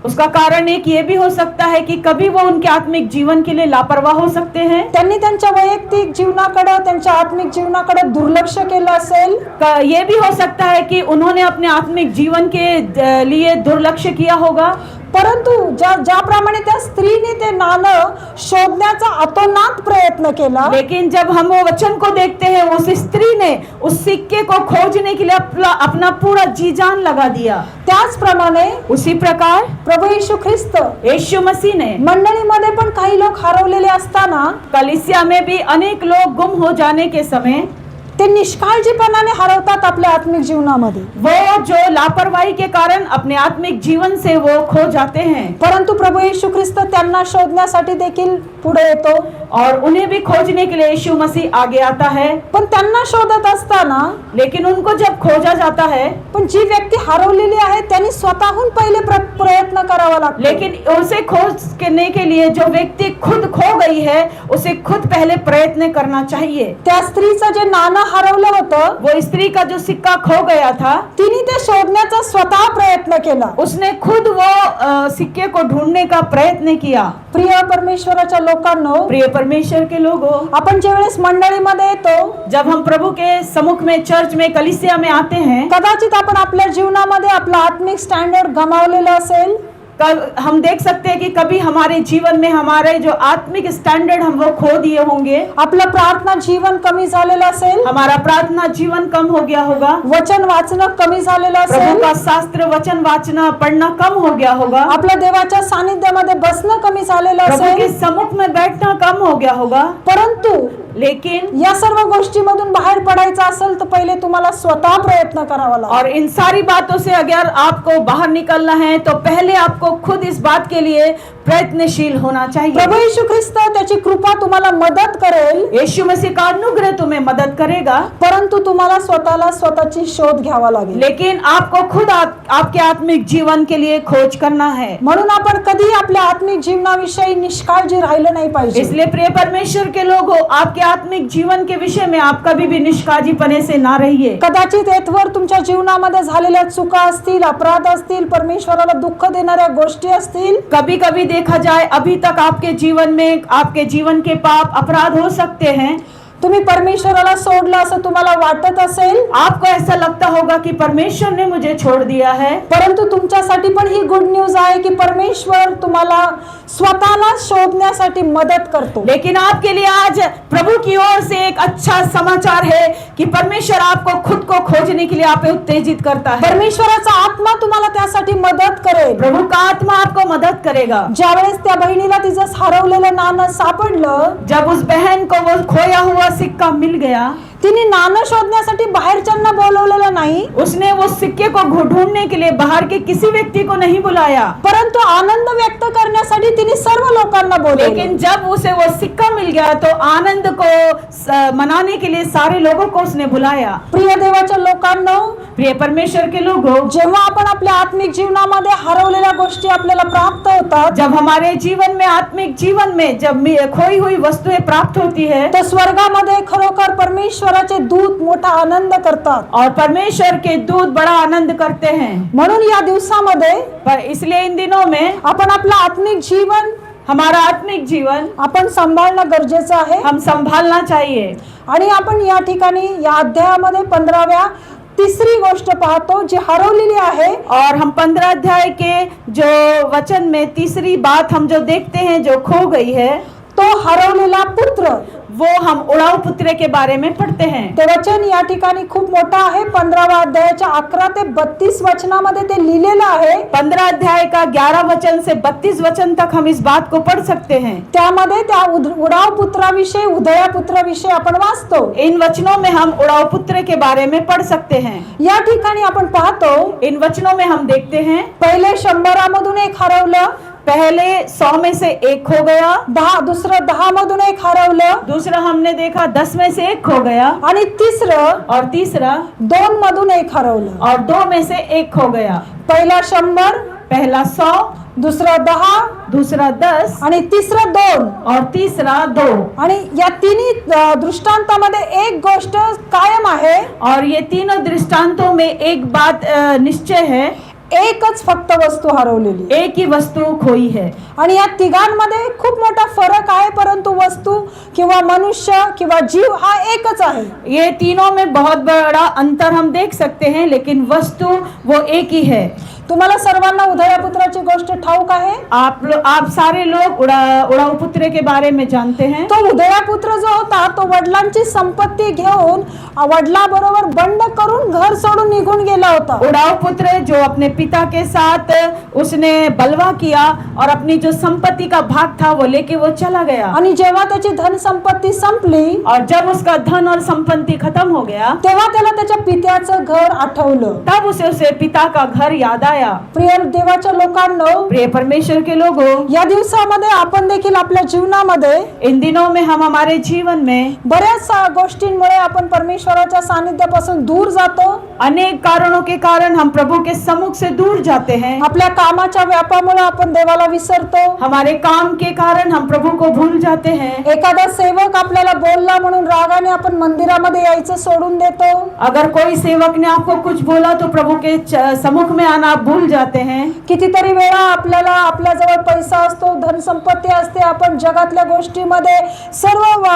उसका कारण एक ये भी हो सकता है कि कभी वो उनके आत्मिक जीवन के लिए लापरवाह हो सकते हैं. त्यांनी त्यांच्या वैयक्तिक जीवनाकडे, त्यांच्या आत्मिक जीवनाकडे दुर्लक्ष केलं असेल. ये भी हो सकता है कि उन्होंने अपने आत्मिक जीवन के लिए दुर्लक्ष्य किया होगा. परंतु ज्याप्रमाणे त्या स्त्रीने ते नाणं शोधण्याचा अतोनात प्रयत्न केला, लेकिन जब हम वो वचन को देखते हैं, उस स्त्री ने उस सिक्के को खोजने के लिए अपना पूरा जी जान लगा दिया. त्याचप्रमाणे उसी प्रकार प्रभू येशू ख्रिस्त यीशु मसीह ने मंडळीमध्ये पण काही लोक हरवलेले असताना कलीसिया में भी अनेक लोग गुम हो जाने के समय ते निष्काळजीपणाने हरवतात आपल्या आत्मिक जीवनामध्ये. वो जो लापरवाही के कारण अपने आत्मिक जीवन से वो खो जाते हैं, परंतु प्रभू येशू ख्रिस्त त्यांना शोधण्यासाठी देखील पुढे येतो. और उन्हें भी खोजने के लिए यीशु मसीह आगे आता है. पण त्यांना शोधत असताना, लेकिन उनको जब खोजा जाता है, पण जी व्यक्ती हरवलेली आहे त्यांनी स्वतःहून पहिले प्रयत्न करावा लागतो. लेकिन उसे खोज करने के लिए जो व्यक्ति खुद खो गई है उसे खुद पहले प्रयत्न करना चाहिए. त्या स्त्रीचं जे नाणं हरवलं होतं, वो स्त्री का जो सिक्का खो गया था, तिने ते शोधण्याचा स्वतः प्रयत्न केला. उसने खुद वो सिक्के को ढूंढने का प्रयत्न किया. प्रिय परमेश्वराच्या लोकांनो, प्रिय परमेश्वर के लोगों, आपण ज्यावेळेस मंडळीमध्ये येतो, जब हम प्रभु के सम्मुख में, चर्च में, कलीसिया में आते हैं, कदाचित आपण आपल्या जीवनामध्ये आपला आत्मिक स्टँडर्ड गमावलेला असेल. हम देख सकते हैं कि कभी हमारे जीवन में हमारे जो आत्मिक स्टैंडर्ड हम वो खो दिए होंगे. आपलं प्रार्थना जीवन कमी झालेलं असेल. हमारा प्रार्थना जीवन कम हो गया होगा. वचन वाचणं कमी झालेलं प्रभु असेल. का शास्त्र वचन वाचना पढ़ना कम हो गया होगा. आपल्या देवाच्या सानिध्यामध्ये बसणं कमी झालेलं प्रभु के असेल. सम्मुख में बैठना कम हो गया होगा. परंतु लेकिन या सर्व गोष्टीमधून बाहेर पडायचं असेल तर पहिले तुम्हाला स्वतः प्रयत्न करावा लागेल. और इन सारी बातों से अगर आपको बाहर निकलना है तो पहले आपको खुद इस बात के लिए प्रयत्नशील होना चाहिए. प्रभू येशू ख्रिस्त त्याची कृपा तुम्हाला मदत करेल, यीशु मसीह का अनुग्रह तुम्हें मदद करेगा. परंतु तुम्हाला स्वतःला स्वतःची शोध घ्यावा लागेल. लेकिन आपको खुद आपके आत्मिक जीवन के लिए खोज करना है. म्हणून आपण कधी आपल्या आत्मिक जीवनाविषयी निष्काळजी राहिलं नाही पाहिजे. इसलिए प्रिय परमेश्वर के लोगों, आपके आत्मिक जीवन के विषय में आप कभी भी निष्काळजीपणे से ना रहिए. कदाचित येथवर तुमच्या जीवनामध्ये झालेल्या चुका असतील, अपराध असतील, परमेश्वराला दुःख देणाऱ्या गोष्टी असतील. कभी कभी देखा जाए अभी तक आपके जीवन में आपके जीवन के पाप अपराध हो सकते हैं. तुम्ही परमेश्वराला सोडलं असं तुम्हाला वाटत असेल, आपको ऐसा लगता होगा कि परमेश्वर ने मुझे छोड़ दिया है. परंतु तुमच्यासाठी पण ही गुड न्यूज आहे की परमेश्वर तुम्हाला स्वतःला शोधण्यासाठी मदत करतो. लेकिन आपके लिए आज प्रभु की ओर से एक अच्छा समाचार है कि परमेश्वर आपको खुद को खोजने के लिए आप उत्तेजित करता है. परमेश्वराचा आत्मा तुम्हाला त्यासाठी मदत करेल. प्रभु का आत्मा आपको मदद करेगा. ज्यावेळेस त्या बहिणीला तिचं हरवलेलं नाणं सापडलं, जब उस बहन को वो खोया हुआ सिक्का मिल गया, तिने नाणं शोधण्यासाठी बाहेरच्यांना बोलवलेलं नाही, उसने वो सिक्के को ढूंढने के लिए बाहर के किसी व्यक्ति को नहीं बुलाया, परंतु आनंद व्यक्त करण्यासाठी तिने सर्व लोकांना बोलवलं. लेकिन जब उसे वो सिक्का मिल गया तो आनंद को मनाने के लिए सारे लोगों को उसने बुलाया. प्रिय देवाच्या लोकांनो, प्रिय परमेश्वर के लोगों, जेव्हा आपण आपल्या आत्मिक जीवनामध्ये हरवलेल्या गोष्टी आपल्याला प्राप्त होतात, जब हमारे जीवन में, आत्मिक जीवन में जब खोई हुई वस्तुएं प्राप्त होती है, तर स्वर्गामध्ये खरोखर परमेश्वराचे दूत मोठा आनंद करतात. और परमेश्वर के दूत बड़ा आनंद करते हैं. म्हणून या दिवसामध्ये पर इसलिए इन दिनों में आपण आपलं आत्मिक जीवन हमारा आत्मिक जीवन आपण सांभाळणं गरजेचं आहे. हम संभालना चाहिए. आणि आपण या ठिकाणी या अध्यायामध्ये 15व्या तीसरी गोष्ट पाहतो जी हरवलेली आहे. और हम 15 अध्याय के जो वचन में तीसरी बात हम जो देखते हैं जो खो गई है, तो हरवलेला पुत्र. वो हम उड़ाऊ पुत्र के बारे में पढ़ते हैं. ते वचन या ठिकाणी खूप मोठा आहे. 15व्या अध्यायाच्या 11 ते 32 वचनामध्ये ते लिहिलेलं आहे. 15 अध्याय का 11 वचन से 32 वचन तक हम इस बात को पढ़ सकते हैं. त्यामध्ये त्या उडाव पुत्राविषयी, उदया पुत्राविषयी आपण वाचतो. इन वचनों में हम उड़ाऊ पुत्र के बारे में पढ़ सकते हैं. या ठिकाणी आपण पाहतो, इन वचनों में हम देखते हैं पहिले 100 मधून एक हरवलं, पहले 100 में से एक खो गया, दुसरं 10 मधून एक हरवलं, दूसरा हमने देखा 10 में से एक खो गया, आणि तिसरं और तीसरा 2 मधून एक हरवलं. और 2 में से एक खो गया. पहिला 100, पहला 100, दुसरा 10 दूसरा 10 आणि तिसरा 2. और तीसरा 2. आणि या तिन्ही दृष्टांतामध्ये एक गोष्ट कायम आहे. और ये तीनों दृष्टांतों में एक बात निश्चय है, एकच फक्त वस्तू हरवलेली, एक ही वस्तु खोई है. आणि या तिघांमध्ये खूप मोठा फरक आहे, परंतु वस्तू किंवा मनुष्य किंवा जीव हा एकच आहे. ये तीनों में बहुत बड़ा अंतर हम देख सकते हैं, लेकिन वस्तु वो एक ही है. तुम्हाला सर्वांना उधळ्या पुत्राची गोष्ट ठाऊक आहे. आप सारे लोग उड़ाऊ पुत्र के बारे में जानते हैं. तो उधळा पुत्र जो होता तो वडिलांची संपत्ती घेऊन वडिलांबरोबर बंड करून घर सोडून निघून गेला होता. उड़ाऊ पुत्र जो अपने पिता के साथ उसने बलवा किया और अपनी जो संपत्ति का भाग था वो लेके वो चला गया. आणि जेव्हा त्याची धन संपत्ती संपली और जब उसका धन और संपत्ति खत्म हो गया तेव्हा त्याला त्याच्या पित्याचं घर आठवलं. तब उसे पिता का घर याद आया. प्रिय देवाच्या लोकांनो, प्रिय परमेश्वर के लोगों, या दिवसामध्ये आपण देखील आपल्या जीवनामध्ये इन दिनों में हम हमारे जीवन में बऱ्याच गोष्टींमुळे आपण परमेश्वराच्या सानिध्यापासून दूर जातो. अनेक कारणों के कारण हम प्रभु के सम्मुख से दूर जाते हैं. आपल्या कामाच्या व्यापामुळे आपण देवाला विसरतो. हमारे काम के कारण हम प्रभु को भूल जाते हैं. एखादा सेवक आपल्याला बोलला म्हणून रागाने आपण मंदिरामध्ये यायचं सोडून देतो. अगर कोई सेवक ने आपको कुछ बोला तो प्रभु के सम्मुख में आना आप भूल जाते हैं. कितीतरी वेळा आपल्याला आपल्याजवळ पैसा असतो, धन संपत्ती असते, आपण जगातल्या गोष्टीमध्ये सर्व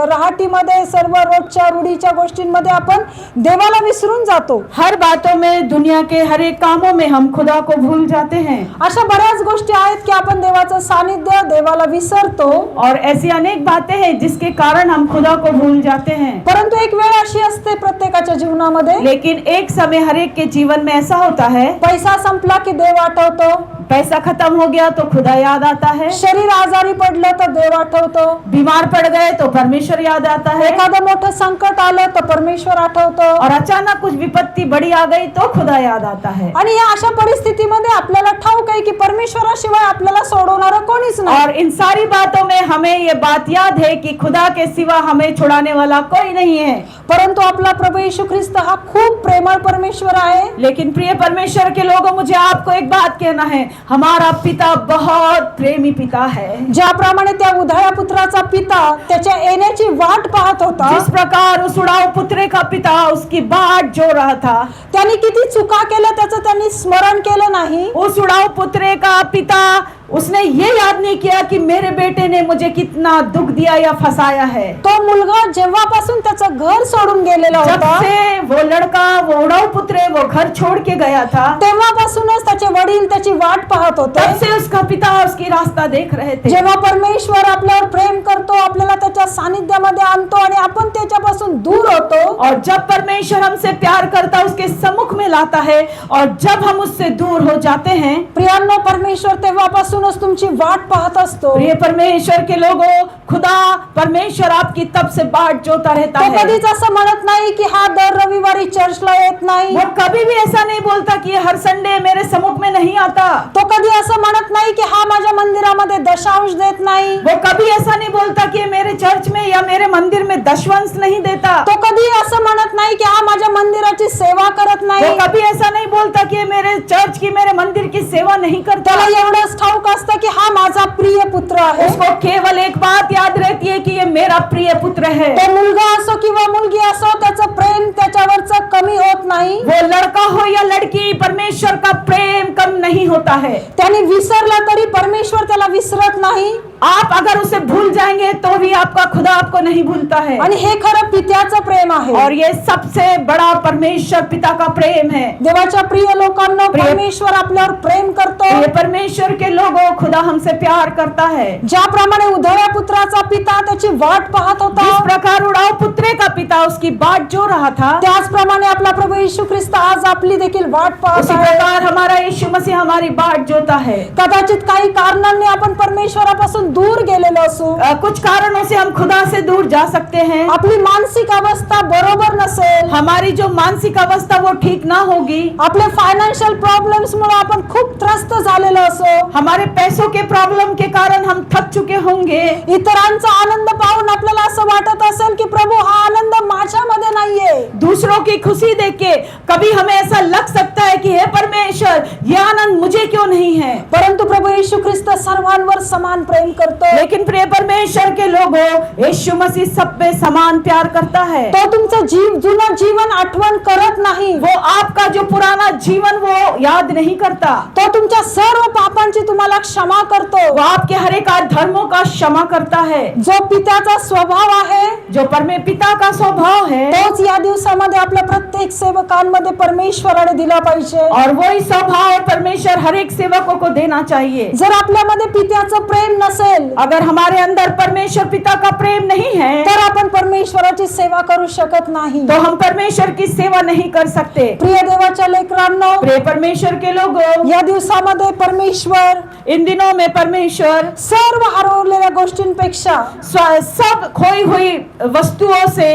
राहटीमध्ये सर्व रोजच्या रूढीच्या गोष्टींमध्ये आपण देवाला विसरून जातो. हर बातों में, दुनिया के हर एक कामों में हम खुदा को भूल जाते हैं. अशा बऱ्याच गोष्टी आहेत की आपण देवाचं सानिध्य, देवाला विसरतो. और ऐसी अनेक बातें हैं जिसके कारण हम खुदा को भूल जाते हैं. परंतु एक वेळ अशी असते प्रत्येकाच्या जीवनामध्ये, लेकिन एक समय हर एक के जीवन में ऐसा होता है, पैसा संपला की देव आठवतो. पैसा खत्म हो गया तो खुदा याद आता है. शरीर आजारी पडलं तर देव आठवतो. बीमार पड़ गए तो परमेश्वर याद आता है. एखादं मोठं संकट आलं तर परमेश्वर आठवतो. और अचानक कुछ विपत्ति बड़ी आ गई तो खुदा याद आता है. आणि या अशा परिस्थितीमध्ये आपल्याला ठाऊक आहे की परमेश्वराशिवाय आपल्याला सोडवणारं कोणीच नाही. और इन सारी बातों में हमें ये बात याद है कि खुदा के सिवा हमें छुड़ाने वाला कोई नहीं है. परंतु आपला प्रभु यीशु ख्रिस्त हा खूप प्रेमळ परमेश्वर आहे. लेकिन प्रिय परमेश्वर के लोगों, मुझे आपको एक बात कहना है, हमारा पिता बहुत प्रेमी पिता है. ज्याप्रमाणे त्या उधळ्या पुत्राचा पिता त्याच्या येण्याची वाट पाहत होता, जिस प्रकार उस उड़ाऊ पुत्र का पिता उसकी बाट जो रहा था, त्यांनी किती चुका केल्या त्याचं त्यांनी स्मरण केलं नाही. उस उड़ाऊ पुत्र का पिता उसने ये याद नहीं किया कि मेरे बेटे ने मुझे कितना दुख दिया या फंसाया है. तो मुलगा जेव्हापासून त्याचं घर सोडून गेलेला जब होता, से वो लड़का, वो उड़ाऊ पुत्र वो घर छोड़ के गया था, तेव्हापासूनच त्याचे वडील त्याची वाट पाहत होते. तब से उसका पिता उसकी रास्ता देख रहे थे. जेव्हा परमेश्वर आपल्यावर प्रेम करतो, आपल्याला त्याच्या सानिध्यामध्ये आणतो आणि आपण त्याच्यापासून दूर होतो, और जब परमेश्वर हमसे प्यार करता उसके सम्मुख में लाता है, और जब हम उससे दूर हो जाते हैं, प्रियांनो, परमेश्वर तेव्हापासूनच तुमची वाट पाहत असतो. प्रिय परमेश्वर के लोगों, खुदा परमेश्वर आपकी तब से बाट जोता रहता तो है. कधीच असं म्हणत नाही की हा दर रविवारी चर्चला येत नाही. वो कभी भी ऐसा नहीं बोलता कि हर संडे मेरे सम्मुख में नहीं आता. तो कधी असं म्हणत नाही की हा माझ्या मंदिरामध्ये दशांश देत नाही. वो कभी ऐसा नहीं बोलता कि मेरे चर्च में या मेरे मंदिर में दशवंश नहीं देता. तो कधी असं म्हणत नाही की हा माझ्या मंदिराची सेवा करत वो नाही. कभी ऐसा नहीं बोलता कि मेरे चर्च की, मेरे मंदिर की सेवा नहीं करता. त्याला एवढंच ठाऊक असतं की हा माझा प्रिय पुत्र आहे. उसको केवल एक बात याद रहती है कि ये मेरा प्रिय पुत्र है. तो मुलगा असो किंवा मुलगी असो, त्याचं प्रेम त्याच्यावरचं कमी होत नाही. वो लड़का हो या लड़की, परमेश्वर का प्रेम कम नहीं होता है. त्याने विसरला तरी परमेश्वर त्याला विसरत नाही. आप अगर उसे भूल जाएंगे तो भी आपका खुदा आपको नहीं भूलता है. आणि हे खरं पित्याचं प्रेम आहे. और ये सबसे बड़ा परमेश्वर पिता का प्रेम है. देवाच्या प्रिय लोकांना परमेश्वर आपल्यावर प्रेम करतो. ये परमेश्वर के लोगों, खुदा हमसे प्यार करता है. ज्याप्रमाणे उधळ्या पुत्राचा पिता त्याची वाट पाहत होता, जिस प्रकार उड़ाऊ पुत्र का पिता उसकी बाट जो रहा था, त्याचप्रमाणे आपला प्रभू येशू ख्रिस्त आज आपली देखील वाट पाहत उसी आहे. प्रकार हमारा यीशु मसीह हमारी बाट जोता है. कदाचित काही कारणांनी आपण परमेश्वरापासून दूर गेलेलो असू. कुछ कारणों से हम खुदा से दूर जा सकते हैं. आपली मानसिक अवस्था बरोबर नसेल, हमारी जो मानसिक अवस्था वो ठीक ना होगी. आपले फायनान्शियल प्रॉब्लेम्स मुळे आपण खूप त्रस्त झालेलो असो, हमारे पैसों के प्रॉब्लम के कारण हम थक चुके होंगे. इतरांचा आनंद पाहून आपल्याला असं वाटत असेल की प्रभू हा आनंद माझ्यामध्ये नाहीये. दूसरों की खुशी देख के कभी हमें ऐसा लग सकता है कि हे परमेश्वर, ये आनंद मुझे क्यों नहीं है. परंतु प्रभू येशू ख्रिस्त सर्वांवर समान प्रेम करतो. लेकिन प्रिय परमेश्वर के लोगों, यीशु मसीह सब पे समान प्यार करता है. तो तुमचं जुनं जीवन आठवण करत नाही. वो आपका जो पुराना जीवन वो याद नहीं करता. तो तुमच्या सर्व पापांची तुम्हाला क्षमा करतो. वो आपके हर एक धर्मों का क्षमा करता है। जो पित्याचा स्वभाव आहे जो पिता का स्वभाव है, तोच या दिवसामध्ये आपल्या प्रत्येक सेवकांमध्ये परमेश्वराने दिला पाहिजे। और वही स्वभाव परमेश्वर हर एक सेवकों को देना चाहिए। जर आपल्यामध्ये पित्याचं प्रेम नसेल अगर हमारे अंदर परमेश्वर पिता का प्रेम नहीं है, तर आपण परमेश्वराची सेवा करू शकत नाही। तो हम परमेश्वर की सेवा नहीं कर सकते। प्रिय देवाच्या लेकरांनो, प्रिय परमेश्वर के लोगों, या दिवसामध्ये परमेश्वर इन दिनों में परमेश्वर सर्व हरवलेल्या गोष्टींपेक्षा सब खोई हुई वस्तुओं से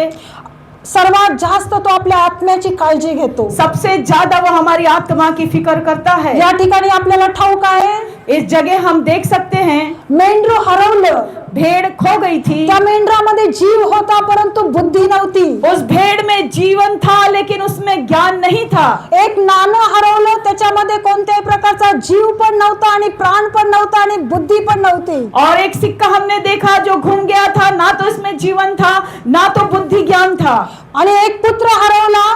सर्वात जास्त तो आपल्या आत्म्याची काळजी घेतो। सबसे ज्यादा वो हमारी आत्मा की फिक्र करता है। या ठिकाणी आपल्याला ठाऊक आहे, इस जगह हम देख सकते हैं, मेंढरू हरवलं, भेड़ खो गई थी। त्या मेंढरामध्ये जीव होता परंतु बुद्धी नव्हती। उस भेड़ में जीवन था लेकिन उसमें ज्ञान नहीं था। एक नाणं हरवलं, त्याच्यामध्ये कोणत्याही प्रकारचा जीव पण नव्हता आणि प्राण पण नव्हता आणि बुद्धी पण नव्हती। और एक सिक्का हमने देखा जो घूम गया था, ना तो इसमें जीवन था ना तो बुद्धि ज्ञान था। आणि एक पुत्र हरवला,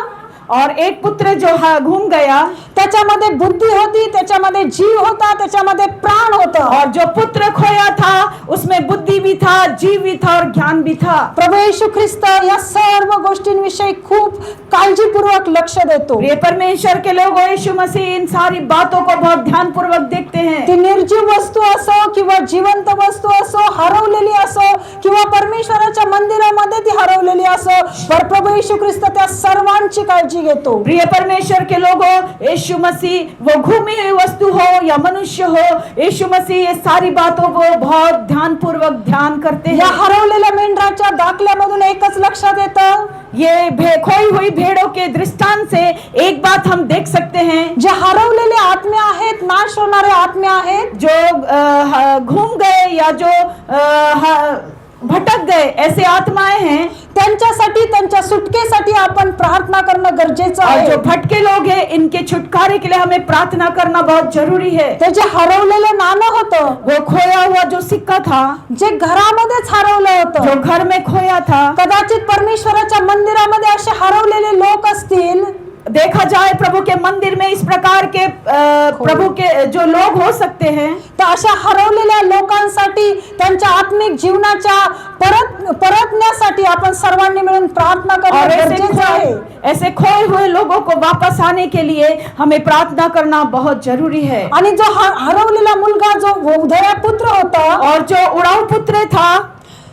और एक पुत्र जो घूम गया, त्याच्यामध्ये बुद्धी होती, त्याच्यामध्ये जीव होता, त्याच्यामध्ये प्राण होता। और जो पुत्र खोया था उसमें बुद्धि भी था, जीव भी था और ज्ञान भी था। प्रभू येशू ख्रिस्त या सर्व गोष्टींविषयी खूप काळजीपूर्वक लक्ष देतो। ये परमेश्वर के लोग यीशु मसीह इन सारी बातों को बहुत ध्यानपूर्वक देखते हैं। ती निर्जीव वस्तू असो किंवा जिवंत वस्तू असो, हरवलेली असो किंवा परमेश्वराच्या मंदिरामध्ये ती हरवलेली असो, पर प्रभू येशू ख्रिस्त त्या सर्वांची काळजी घेतो। प्रिय परमेश्वर के लोगों, यीशु मसीह वो घूमी हुई वस्तु हो या मनुष्य हो, यीशु मसीह ये सारी बातों को बहुत ध्यानपूर्वक ध्यान करते या हैं। हरवलेल्या मेंढराच्या दाखल्यामधून एकच लक्षात येतं, ये खोई हुई भेड़ों के दृष्टांत से एक बात हम देख सकते हैं, जे हरवलेले आत्म्या आहेत, नाश होणारे आत्म्या आहेत, जो घूम गए या जो भटक गए ऐसे आत्माएं हैं, त्यांच्यासाठी त्यांच्या सुटकेसाठी आपण प्रार्थना करणं गरजेचं और आहे। जो भटके लोग हैं इनके छुटकारे के लिए हमें प्रार्थना करना बहुत जरूरी है। ते जे हरवलेलं नाणं होतं, वो खोया हुआ जो सिक्का था, जे घरामध्येच हरवलं होतं, जो घर में खोया था, कदाचित परमेश्वराच्या मंदिरामध्ये असे हरवलेले लोक असतील, देखा जाए प्रभु के मंदिर में इस प्रकार के प्रभु के जो लोग हो सकते हैं, तर अशा हरवलेल्या लोकांसाठी त्यांच्या आत्मिक जीवनाच्या परतण्यासाठी आपण सर्वांनी मिळून प्रार्थना और करणं गरजेचं आहे। ऐसे खोए हुए लोगों को वापस आने के लिए हमें प्रार्थना करना बहुत जरूरी है। आणि जो हरवलेला मुलगा, जो उधळा पुत्र होता, और जो उड़ाऊ पुत्र था,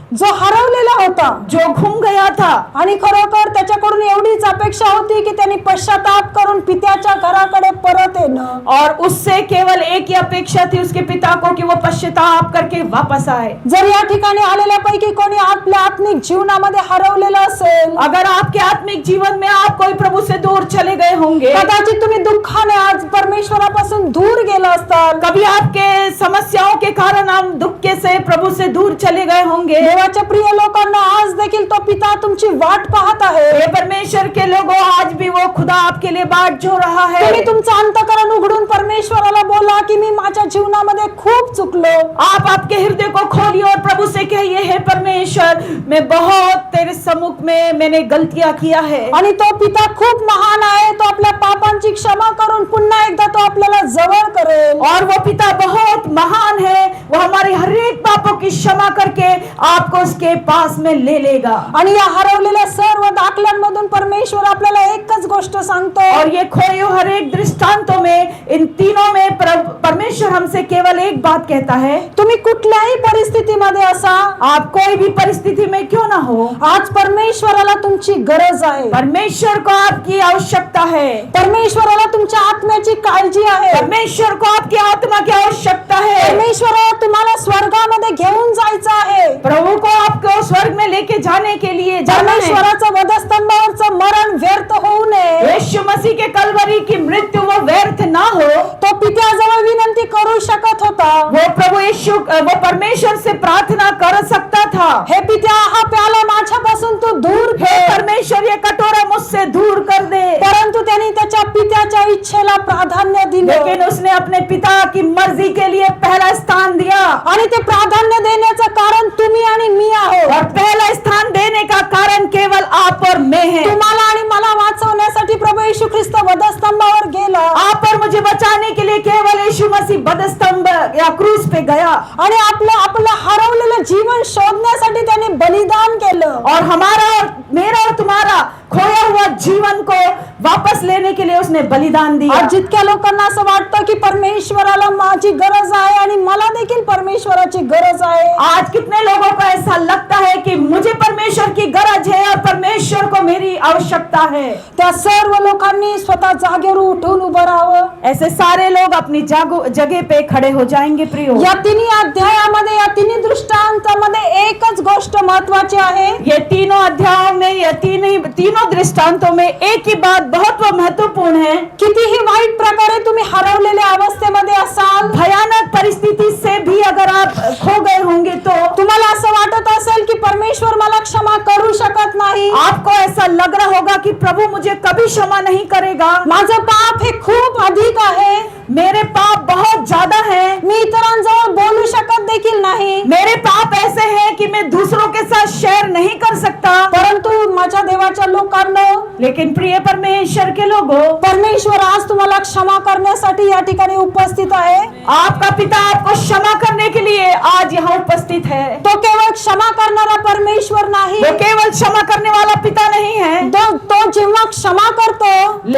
जो हरवलेला होता, जो घूम गया था, आणि खरोखर त्याच्याकडून एवढीच अपेक्षा होती की त्यांनी पश्चाताप करून पित्याच्या घराकडे परत येणं, और उससे केवल एक ही अपेक्षा थी उसके पिता को कि वो पश्चाताप करके वापस आए। जर या ठिकाणी आलेल्या पैकी कोणी आपल्या आत्मिक जीवनामध्ये हरवलेलं असेल, अगर आपके आत्मिक जीवन में आप कोई प्रभु से दूर चले गए होंगे, कदाचित तुम्ही दुःखाने आज परमेश्वरापासून दूर गेला असताल, कभी आपके समस्याओं के कारण आप दुख से प्रभु से दूर चले गए होंगे, देवाच्या प्रिय लोकांना आज देखील तो पिता तुमची वाट पाहत आहे। हे परमेश्वर के लोगों, आज भी वो खुदा आपके लिए बाट जो रहा है। तुम्ही तुमचं अंतःकरण उघडून परमेश्वराला बोला की मी माझ्या जीवनामध्ये खूप चुकलो। आप आपके हृदय को खोलिए और प्रभु से कहिए, हे परमेश्वर, मैं बहुत तेरे सम्मुख में मैंने गलतियां किया है। आणि तो पिता खूप महान आहे, तो आपल्या पापांची क्षमा करून पुन्हा एकदा तो आपल्याला जवळ करेल। और वो पिता बहुत महान है, वो हमारे हर एक पापों की क्षमा करके आपको उसके पास में ले लेगा। आणि या हरवलेल्या सर्व दाखल्यांमधून परमेश्वर आपल्याला एकच गोष्ट सांगतो, और ये खोए हुए हर एक दृष्टांतों में, इन तीनों में परमेश्वर हमसे केवल एक बात कहता है, तुम्ही कुठल्याही परिस्थितीमध्ये असा, आप कोई भी परिस्थिति में क्यों ना हो, आज परमेश्वराला तुमची गरज आहे। परमेश्वर को आपकी आवश्यकता है। परमेश्वराला तुमच्या आत्म्याची काळजी आहे। परमेश्वर को आपकी आत्मा की आवश्यकता है। परमेश्वराला तुम्हाला स्वर्गामध्ये घेऊन जायचं आहे। प्रभु को आपको स्वर्ग में लेके जाने के लिए जाना है। परमेश्वराचं वधस्तंभावरचं मरण व्यर्थ होऊ नये, यीशु मसीह के कलवरी की मृत्यु वो व्यर्थ ना हो, तो पित्याजवळ विनंती करू शकत होता। वो प्रभु यीशु वो परमेश्वर से प्रार्थना कर सकता था, हे पित्या, हा प्याला माझ्यापासून तू दूर हे घे। परमेश्वर ये कटोरा मुझसे दूर कर दे। परंतु त्यांनी त्याच्या पित्याच्या इच्छेला प्राधान्य दिलं, लेकिन उसने अपने पिता की मर्जी के लिए पहला स्थान दिया। आणि ते प्राधान्य देण्याचं कारण तुम्ही आणि मी आहोत। और पहला स्थान देने का कारण केवल आप और मैं है। तुम्हाला आणि मला वाचवण्यासाठी प्रभू येशू ख्रिस्त वधस्तंभावर गेला। घेतला आप और मुझे बचाने के लिए केवल यीशु मसीह बदस्तंभ या क्रूस पे गया आणि आपलं हरवलेलं जीवन शोधण्यासाठी त्याने बलिदान केलं और हमारा और मेरा और तुम्हारा खोया हुआ जीवन को वापस लेने के लिए उसने बलिदान दिया। आज जितक्या लोकांना असं वाटतं की परमेश्वराला माझी गरज आहे आणि मला देखील परमेश्वराची गरज आहे, आज कितने लोगों को ऐसा लगता है कि मुझे परमेश्वर की गरज है और परमेश्वर को मेरी आवश्यकता है। त्या सर्व लोकांनी स्वतः जागेवर उठून उभं राहावं। ऐसे सारे लोग अपनी जगह पे खड़े हो जाएंगे प्रियो। या तिन्ही अध्यायामध्ये या तिन्ही दृष्टांतामध्ये एकच गोष्ट महत्वाची आहे। ये तीनों अध्यायों में या तीनों दृष्टांतों में एक ही बात बहुत महत्वपूर्ण है। कितीही वाईट प्रकारे तुम्ही हरवलेल्या अवस्थेमध्ये असाल, भयानक परिस्थिति से भी अगर आप खो गए होंगे तो तुम्हाला असं वाटत असेल की परमेश्वर मला क्षमा करू शकत नाही, आपको ऐसा लग रहा होगा कि प्रभु मुझे कभी क्षमा नहीं करेगा, माझं पाप हे खूप अधिक आहे, मेरे पाप बहुत ज्यादा हैं, मी इतरांजवळ बोलू शकत देखील नाही, मेरे पाप ऐसे हैं कि मैं दूसरों के साथ शेयर नहीं कर सकता। परंतु माझ्या देवाच्या लोकांनो, लेकिन प्रिय परमेश्वर के लोगों, परमेश्वर आज तुम्हाला क्षमा करण्यासाठी या ठिकाणी उपस्थित आहे। आपका पिता आपको क्षमा करने के लिए आज यहाँ उपस्थित है। तो केवळ क्षमा करणारा परमेश्वर नाही, वो केवल क्षमा करने वाला पिता नहीं है, तो जेव्हा क्षमा करतो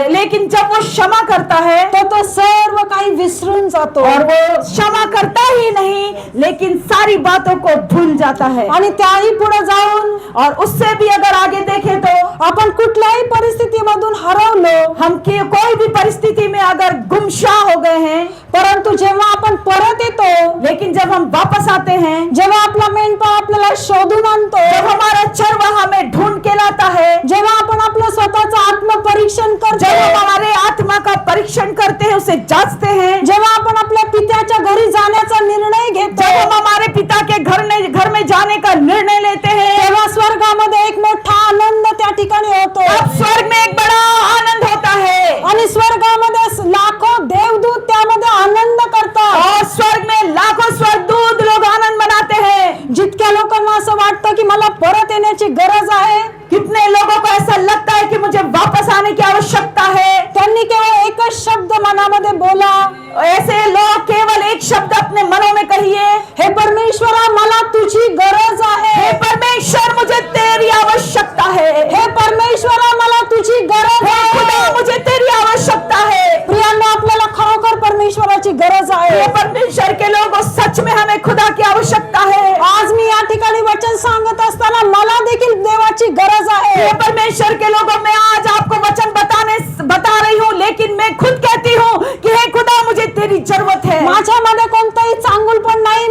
लेकिन जब वो क्षमा करता है तो सर्व काही विसरून जातो और वो क्षमा करता ही नहीं लेकिन सारी बातों को भूल जाता है। आणि त्याही पुढे जाऊन और उससे भी अगर आगे देखें तो आपण कुठल्याही परिस्थितीमधून हरवलो, हम कोई भी परिस्थिति में अगर गुमशाह हो गए हैं, परंतु जेव्हा आपण परत येतो, लेकिन जब हम वापस आते हैं, जेव्हा आपला मेंढपाळ आपल्याला शोधून आणतो, जब हमारा चरवाहा हमें ढूंढ के लाता है, जेव्हा आपण आपलं स्वतःचं आत्मपरीक्षण करतो, जब हम हमारे आत्मा का परीक्षण करते हैं, उसे जांचते हैं, जेव्हा आपण आपल्या पित्याच्या घरी जाण्याचा निर्णय घेतो, जब हम हमारे पिता के घर में जाने का निर्णय लेते हैं, तेव्हा स्वर्गामध्ये एक मोठा आनंद त्या ठिकाणी होतो। तब स्वर्ग में एक बड़ा आनंद होता है आणि स्वर्गामध्ये लाखो देवदूत त्यामध्ये आनंद करतात और स्वर्ग में लाखों स्वर्गदूत लोग आनंद मनाते हैं। जितक्या लोकांना असं वाटतं की मला परत येण्याची गरज आहे, कितने लोगों को ऐसा लगता है कि मुझे वापस आने की आवश्यकता है, त्यांनी केवळ एकच शब्द मनामध्ये बोला। ऐसे लोग केवल एक शब्द अपने मनों में कहिए, हे परमेश्वरा मला तुझी गरज आहे, हे परमेश्वर मुझे तेरी आवश्यकता है, हे परमेश्वरा मला तुझी गरज हे आहे। खुदा मुझे तेरी आवश्यकता है। प्रियांनो, आपल्याला खरोखर परमेश्वराची गरज आहे। हे परमेश्वर के लोगों, सच में हमें खुदा की आवश्यकता है। आज मी या ठिकाणी वचन सांगत असताना मला देखील देवाची गरज आहे। हे परमेश्वर के लोगों, मैं आज आपको वचन बता रही हूँ, लेकिन मैं खुद कहती हूँ कि हे खुदा मुझे तेरी जरूरत है। माझ्यामध्ये कोणताही चांगुलपण नाही,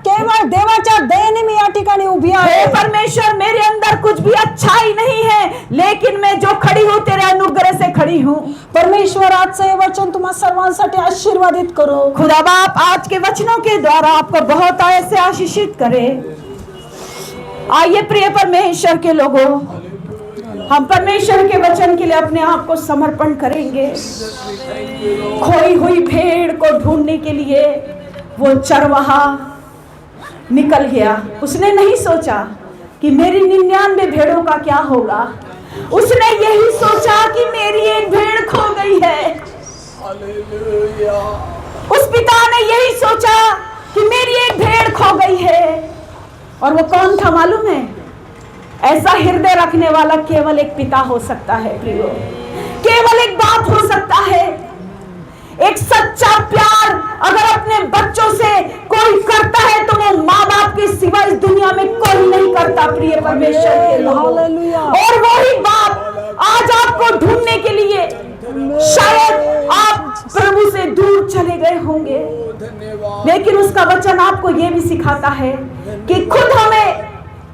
केवळ देवाच्या दयेने मी या ठिकाणी उभी आहे। हे परमेश्वर, मेरे अंदर कुछ भी अच्छाई नहीं है, लेकिन मैं जो खड़ी हूँ तेरे अनुग्रह से खड़ी हूँ। परमेश्वर आजचं हे वचन तुम्हा सर्वांसाठी आशीर्वादित करो। खुदा बाप आज के वचनों के द्वारा आपको बहुत ऐसे आशीषित करे। आइए प्रिय परमेश्वर के लोगों, हम परमेश्वर के वचन के लिए अपने आप को समर्पण करेंगे। खोई हुई भेड़ को ढूंढने के लिए वो चरवाहा निकल गया। उसने नहीं सोचा कि मेरी 99 भेड़ों का क्या होगा, उसने यही सोचा कि मेरी एक भेड़ खो गई है। उस पिता ने यही सोचा कि मेरी एक भेड़ खो गई है। और वो कौन था मालूम है? ऐसा हृदय रखने वाला केवल एक पिता हो सकता है प्रियो, केवल एक बाप हो सकता है। एक सच्चा प्यार अगर अपने बच्चों से कोई करता है तो वो माँ बाप के सिवा इस दुनिया में कोई नहीं करता प्रिय परमेश्वर के लोगों। और वही बाप आज आपको ढूंढने के लिए, शायद आप प्रभु से दूर चले गए होंगे, लेकिन उसका वचन आपको ये भी सिखाता है कि खुद हमें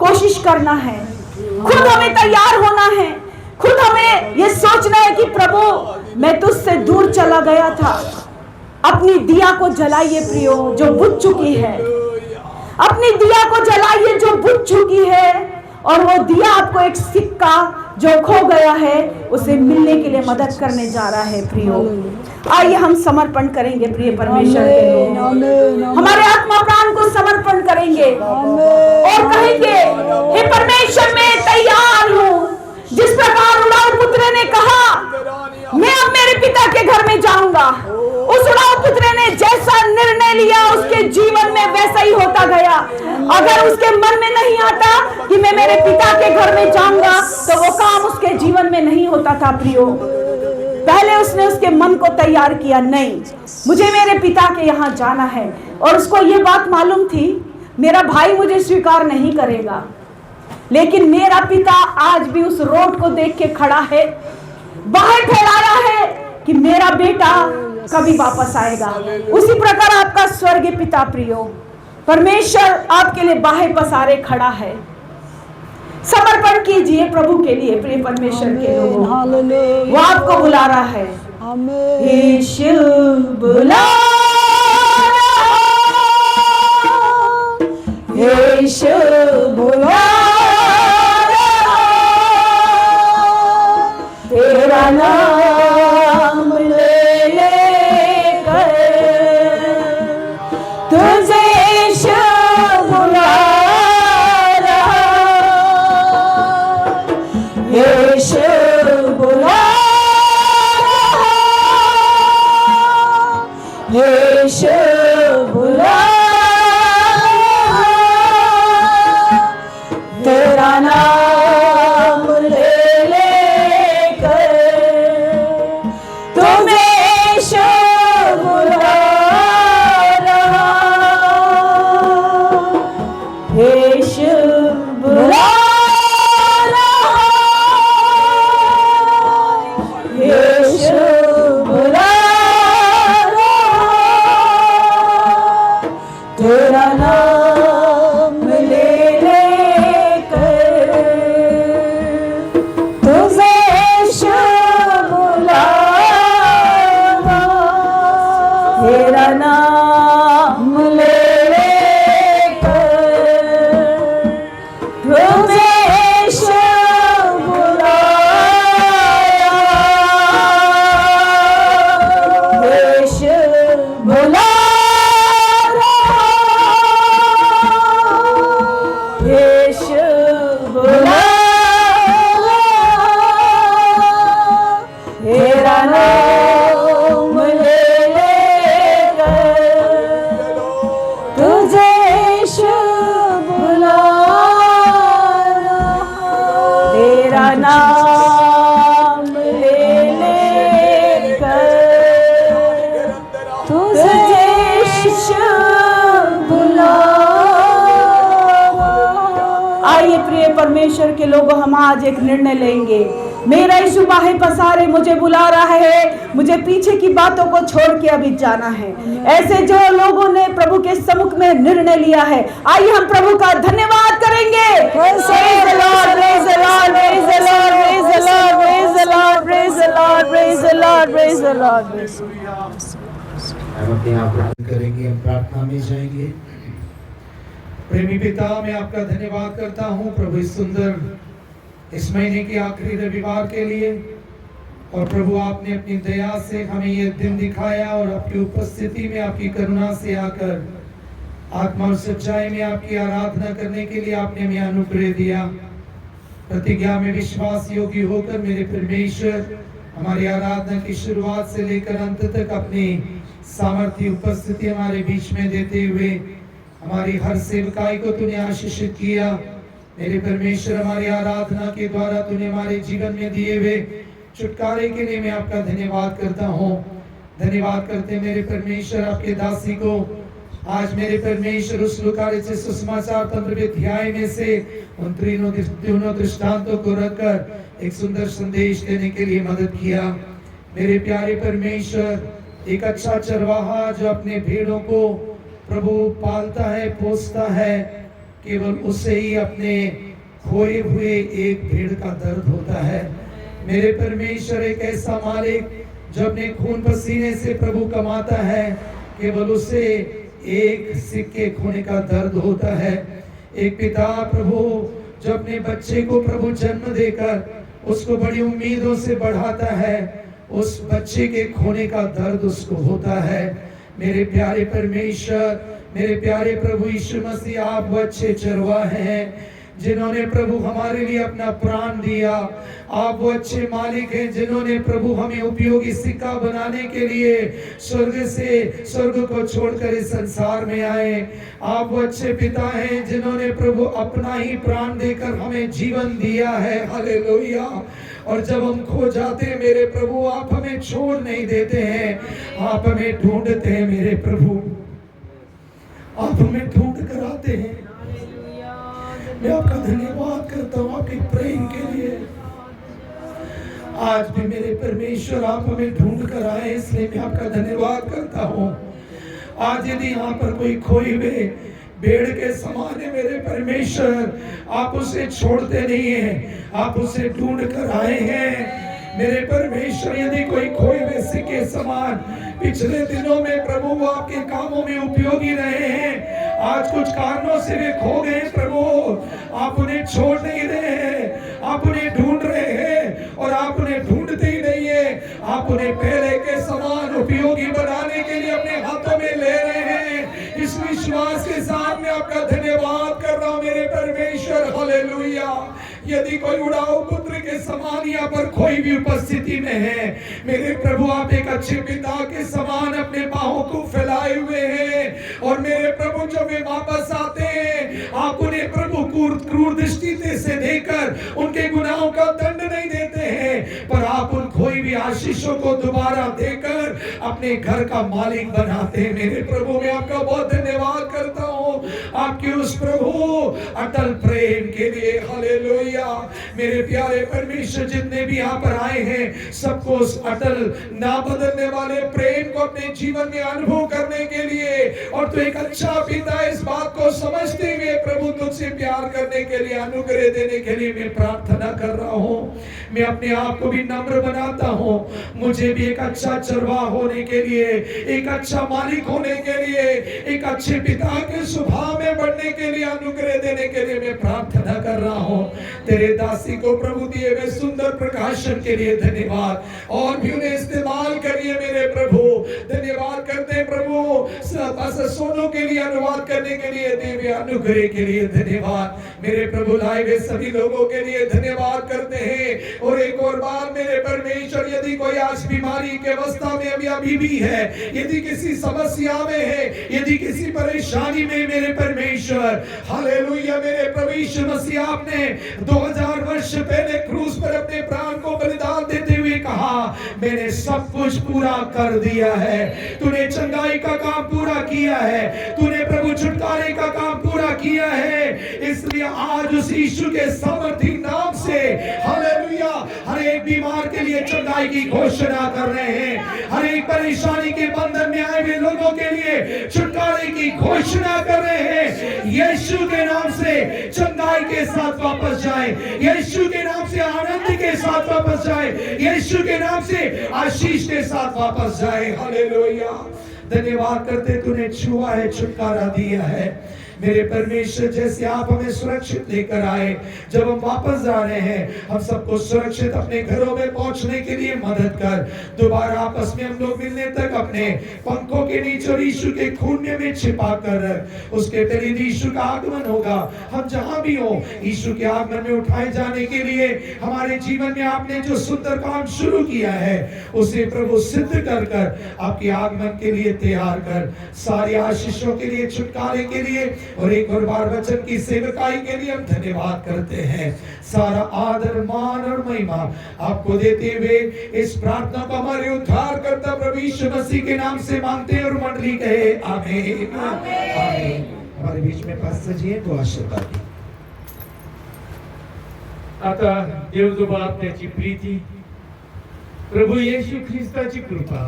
कोशिश करना है, खुद हमें तैयार होना है, खुद हमें ये सोचना है कि प्रभु मैं तुझसे दूर चला गया था। अपनी दिया को जलाइए प्रियो जो बुझ चुकी है, अपनी दिया को जलाइए जो बुझ चुकी है, और वो दिया आपको एक सिक्का जो खो गया है उसे मिलने के लिए मदद करने जा रहा है प्रियो। आइए हम समर्पण करेंगे प्रिय परमेश्वर के लोग, हमारे आत्मा प्राण को समर्पण करेंगे और कहेंगे हे परमेश्वर मैं तैयार हूँ। जिस प्रकार उड़ाऊ पुत्र ने कहा मैं अब मेरे पिता के घर में में जाऊंगा। उस उड़ाऊ पुत्र ने जैसा निर्णय लिया उसके जीवन में वैसा ही होता गया। अगर उसके मन में नहीं आता कि मैं मेरे पिता के घर में जाऊंगा तो वो काम उसके जीवन में नहीं होता था। प्रियो, पहले उसने उसके मन को तैयार किया, नहीं मुझे मेरे पिता के यहाँ जाना है। और उसको ये बात मालूम थी मेरा भाई मुझे स्वीकार नहीं करेगा, लेकिन मेरा पिता आज भी उस रोड को देख के खड़ा है, बाहर फैलाया है कि मेरा बेटा कभी वापस आएगा। उसी प्रकार आपका स्वर्गीय पिता प्रियो परमेश्वर आपके लिए बाहर पसारे खड़ा है। समर्पण कीजिए प्रभु के लिए। प्रिय परमेश्वर के लोगों, वो आपको बुला रहा है। यीशु बुला यीशु बुला तेरा नाम ले लेकर तुझे यीशु बुला रहा, यीशु बुला रहा, यीशु बुला रहा, तेरा नाम ले लेकर तुम्हें यीशु बुला रहा, यीशु बुला रहा, यीशु बुला रहा, तेरा नाम ले लेकर तुझे यीशु बुला रहा, तेरा नाम ले लेकर तुझे यीशु बुला रहा, यीशु बुला रहा, यीशु बुला रहा, तेरा नाम ले लेकर तुझे यीशु बुला रहा, तेरा नाम ले लेकर तुझे यीशु बुला रहा। आइए प्रिय परमेश्वर के लोगों, हम आज एक निर्णय लेंगे। मेरा यीशु बाहर पसारे मुझे बुला रहा है, मुझे पीछे की बातों को छोड़ के अभी जाना है। ऐसे जो लोगों ने प्रभु के सम्मुख में निर्णय लिया है, आइए हम प्रभु का धन्यवाद करेंगे। Praise the Lord, praise the Lord, praise the Lord, praise the Lord, praise the Lord, praise the Lord, praise the Lord, praise the Lord, praise the Lord। हम अपने आप प्रार्थना करेंगे, हम प्रार्थना में जाएंगे। प्रेमी पिता, मैं आपका धन्यवाद करता हूँ प्रभु इस सुंदर इस महीने के आखिरी रविवार के लिए। और प्रभु आपने अपनी दया से हमें ये दिन दिखाया और आपकी उपस्थिति में आपकी करुणा से आकर आत्मा और सच्चाई में आपकी आराधना करने के लिए आपने हमें अनुग्रह दिया। प्रतिज्ञा में विश्वास योग्य होकर मेरे परमेश्वर हमारी आराधना की शुरुआत से लेकर अंत तक अपनी सामर्थ्य उपस्थिति हमारे बीच में देते हुए हमारी हर सेवकाई को तूने आशीषित किया। मेरे परमेश्वर, हमारी आराधना के द्वारा तूने हमारे जीवन में दिए हुए छुटकारे के लिए मैं आपका धन्यवाद करता हूँ। धन्यवाद करते मेरे परमेश्वर आपके दासी को आज मेरे परमेश्वर उस लुकारे से सुसमाचार तंत्र अध्याय में से उन तीनों दृष्टांतों को रखकर एक सुंदर संदेश देने के लिए मदद किया। मेरे प्यारे परमेश्वर, एक अच्छा चरवाहा जो अपने भेड़ों को प्रभु पालता है, पोसता है, केवल उससे ही अपने खोए हुए एक भेड़ का दर्द होता है। मेरे परमेश्वर, एक ऐसा मालिक जो अपने खून पसीने से प्रभु कमाता है, केवल उसे एक सिक्के खोने का दर्द होता है। एक पिता प्रभु जो अपने बच्चे को प्रभु जन्म देकर उसको बड़ी उम्मीदों से बढ़ाता है, उस बच्चे के खोने का दर्द उसको होता है। मेरे प्यारे परमेश्वर, मेरे प्यारे प्रभु यीशु मसीह, आप वो अच्छे चरवाहे हैं जिन्होंने प्रभु हमारे लिए अपना प्राण दिया। आप वो अच्छे मालिक हैं जिन्होंने प्रभु हमें उपयोगी सिक्का बनाने के लिए स्वर्ग को छोड़कर इस संसार में आए। आप वो अच्छे पिता हैं जिन्होंने प्रभु अपना ही प्राण देकर हमें जीवन दिया है। हालेलुया। और जब हम खो जाते हैं मेरे प्रभु, आप हमें छोड़ नहीं देते हैं, आप हमें ढूंढते हैं मेरे प्रभु, आप हमें ढूंढ कर आते हैं। मैं आपका धन्यवाद करता हूँ आपके प्रेम के लिए। आज भी मेरे परमेश्वर आप हमें ढूंढ कर आए, इसलिए मैं आपका धन्यवाद करता हूँ। आज यदि यहाँ पर कोई खोई हुए भेड़ के समान है मेरे परमेश्वर, आप उसे छोड़ते नहीं हैं, आप उसे ढूंढ कर आए हैं मेरे परमेश्वर। यदि कोई खोए हुए सिक्के समान पिछले दिनों में प्रभु वो आपके कामों में उपयोगी रहे हैं, आज कुछ कारणों से वे खो गए प्रभु, आप उन्हें छोड़ नहीं रहे हैं, आप उन्हें ढूंढ रहे हैं और आप उन्हें ढूंढते ही नहीं है, आप उन्हें पहले के समान उपयोगी बनाने के लिए अपने हाथों में ले रहे हैं। इस विश्वास के साथ मैं आपका धन्यवाद कर रहा हूं मेरे परमेश्वर। हालेलुया। यदि कोई उड़ाऊ पुत्र के समान यहाँ पर कोई भी उपस्थिति में है मेरे प्रभु, आप एक अच्छे पिता के समान अपने बाहों को फैलाए हुए हैं और मेरे प्रभु जब वे वापस आते हैं आप उन्हें प्रभु क्रूर दृष्टि से देकर उनके गुनाहों का दंड नहीं देते हैं, पर आप उन खोई भी आशीषों को दोबारा देकर अपने घर का मालिक बनाते हैं मेरे प्रभु। मैं आपका बहुत धन्यवाद करता हूँ आपके उस प्रभु अटल प्रेम के लिए। हालेलुया। मेरे प्यारे परमेश्वर, जितने भी यहाँ पर आए हैं सबको उस अटल ना बदलने वाले प्रेम को अपने जीवन में अनुभव करने के लिए, और तो एक अच्छा पिता इस बात को समझते हुए प्रभु तुझसे प्यार करने के लिए, अनुग्रह देने के लिए मैं प्रार्थना कर रहा हूँ। मैं अपने आप को भी नम्र बनाता हूँ, मुझे भी एक अच्छा चरवाहा होने के लिए, एक अच्छा मालिक होने के लिए, एक अच्छे पिता के स्वभाव में बढ़ने के लिए, अनुग्रह देने के लिए मैं प्रार्थना कर रहा हूँ। तेरे दासी को प्रभु दिए हुए सुंदर प्रकाशन के लिए धन्यवाद, और भी उन्हें इस्तेमाल करिए मेरे प्रभु। धन्यवाद करते हैं प्रभु सोनों के लिए अनुवाद करने के लिए, देवे अनुग्रह के लिए धन्यवाद। मेरे प्रभु लाए हुए सभी लोगों के लिए धन्यवाद करते हैं। और एक और बार मेरे परमेश्वर, यदि कोई आज बीमारी के अवस्था में अभी भी है, यदि किसी समस्या में है, यदि किसी परेशानी में मेरे परमेश्वर, हालेलुया, मेरे प्रभु यीशु मसीह आपने 2000 वर्ष पहले क्रूस पर अपने प्राण को बलिदान देते हुए कहा, मैंने सब कुछ पूरा कर दिया है। तूने चंगाई का काम पूरा किया है, तूने प्रभु छुटकारे का काम पूरा किया है। इसलिए आज उस यीशु के सामर्थी नाम से हालेलुया हर एक बीमार के लिए चंगाई की घोषणा कर रहे हैं, हर एक परेशानी के बंधन में आए हुए लोगों के लिए छुटकारे की घोषणा कर रहे हैं। यीशु के नाम से चंगाई के साथ वापस जाए, यीशु के नाम से आनंद के साथ वापस जाए, यीशु के नाम से आशीष के साथ वापस जाए। हालेलुया। धन्यवाद करते तूने छुआ है, छुटकारा दिया है मेरे परमेश्वर। जैसे आप हमें सुरक्षित लेकर आए, जब हम वापस जा रहे हैं हम सबको सुरक्षित अपने घरों में पहुंचने के लिए मदद कर। दोबारा आपस में हम लोग मिलने तक अपने पंखों के नीचे और यीशु के खून में छिपा कर रख। उसके तरीके यीशु का आगमन होगा, हम जहां भी हो यीशु के आगमन में उठाए जाने के लिए हमारे जीवन में आपने जो सुंदर काम शुरू किया है उसे प्रभु सिद्ध कर कर आपके आगमन के लिए तैयार कर। सारी आशीषों के लिए, छुटकारे के लिए और एक और बार वचन की सेवकाई के लिए हम धन्यवाद करते हैं। सारा आदर, मान और महिमा आपको देते हुए इस प्रार्थना को हमारे उद्धार करता प्रभु यीशु मसीह के नाम से मांगते हैं और मंडली कहे आमीन। आमीन। हमारे बीच में पास्टर जी हैं, वो आशीर्वाद दें। आता देवजोबा त्याची प्रीती, प्रभु येशू ख्रिस्ताची कृपा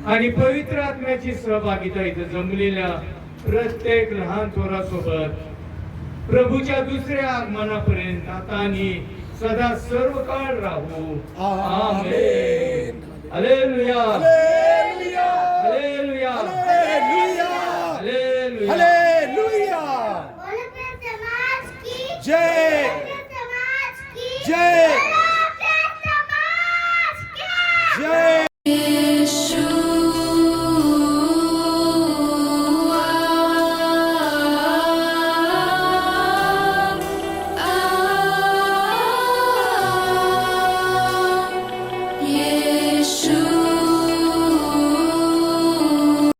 आणि पवित्र आत्म्याची सहभागिता इथे जमलेल्या प्रत्येक लहान थोरासोबत प्रभूच्या दुसऱ्या आगमनापर्यंत आता आणि सदा सर्व काळ राहू। Amen. Hallelujah, hallelujah, hallelujah, hallelujah, hallelujah. बोलो प्रेम समाज की जय।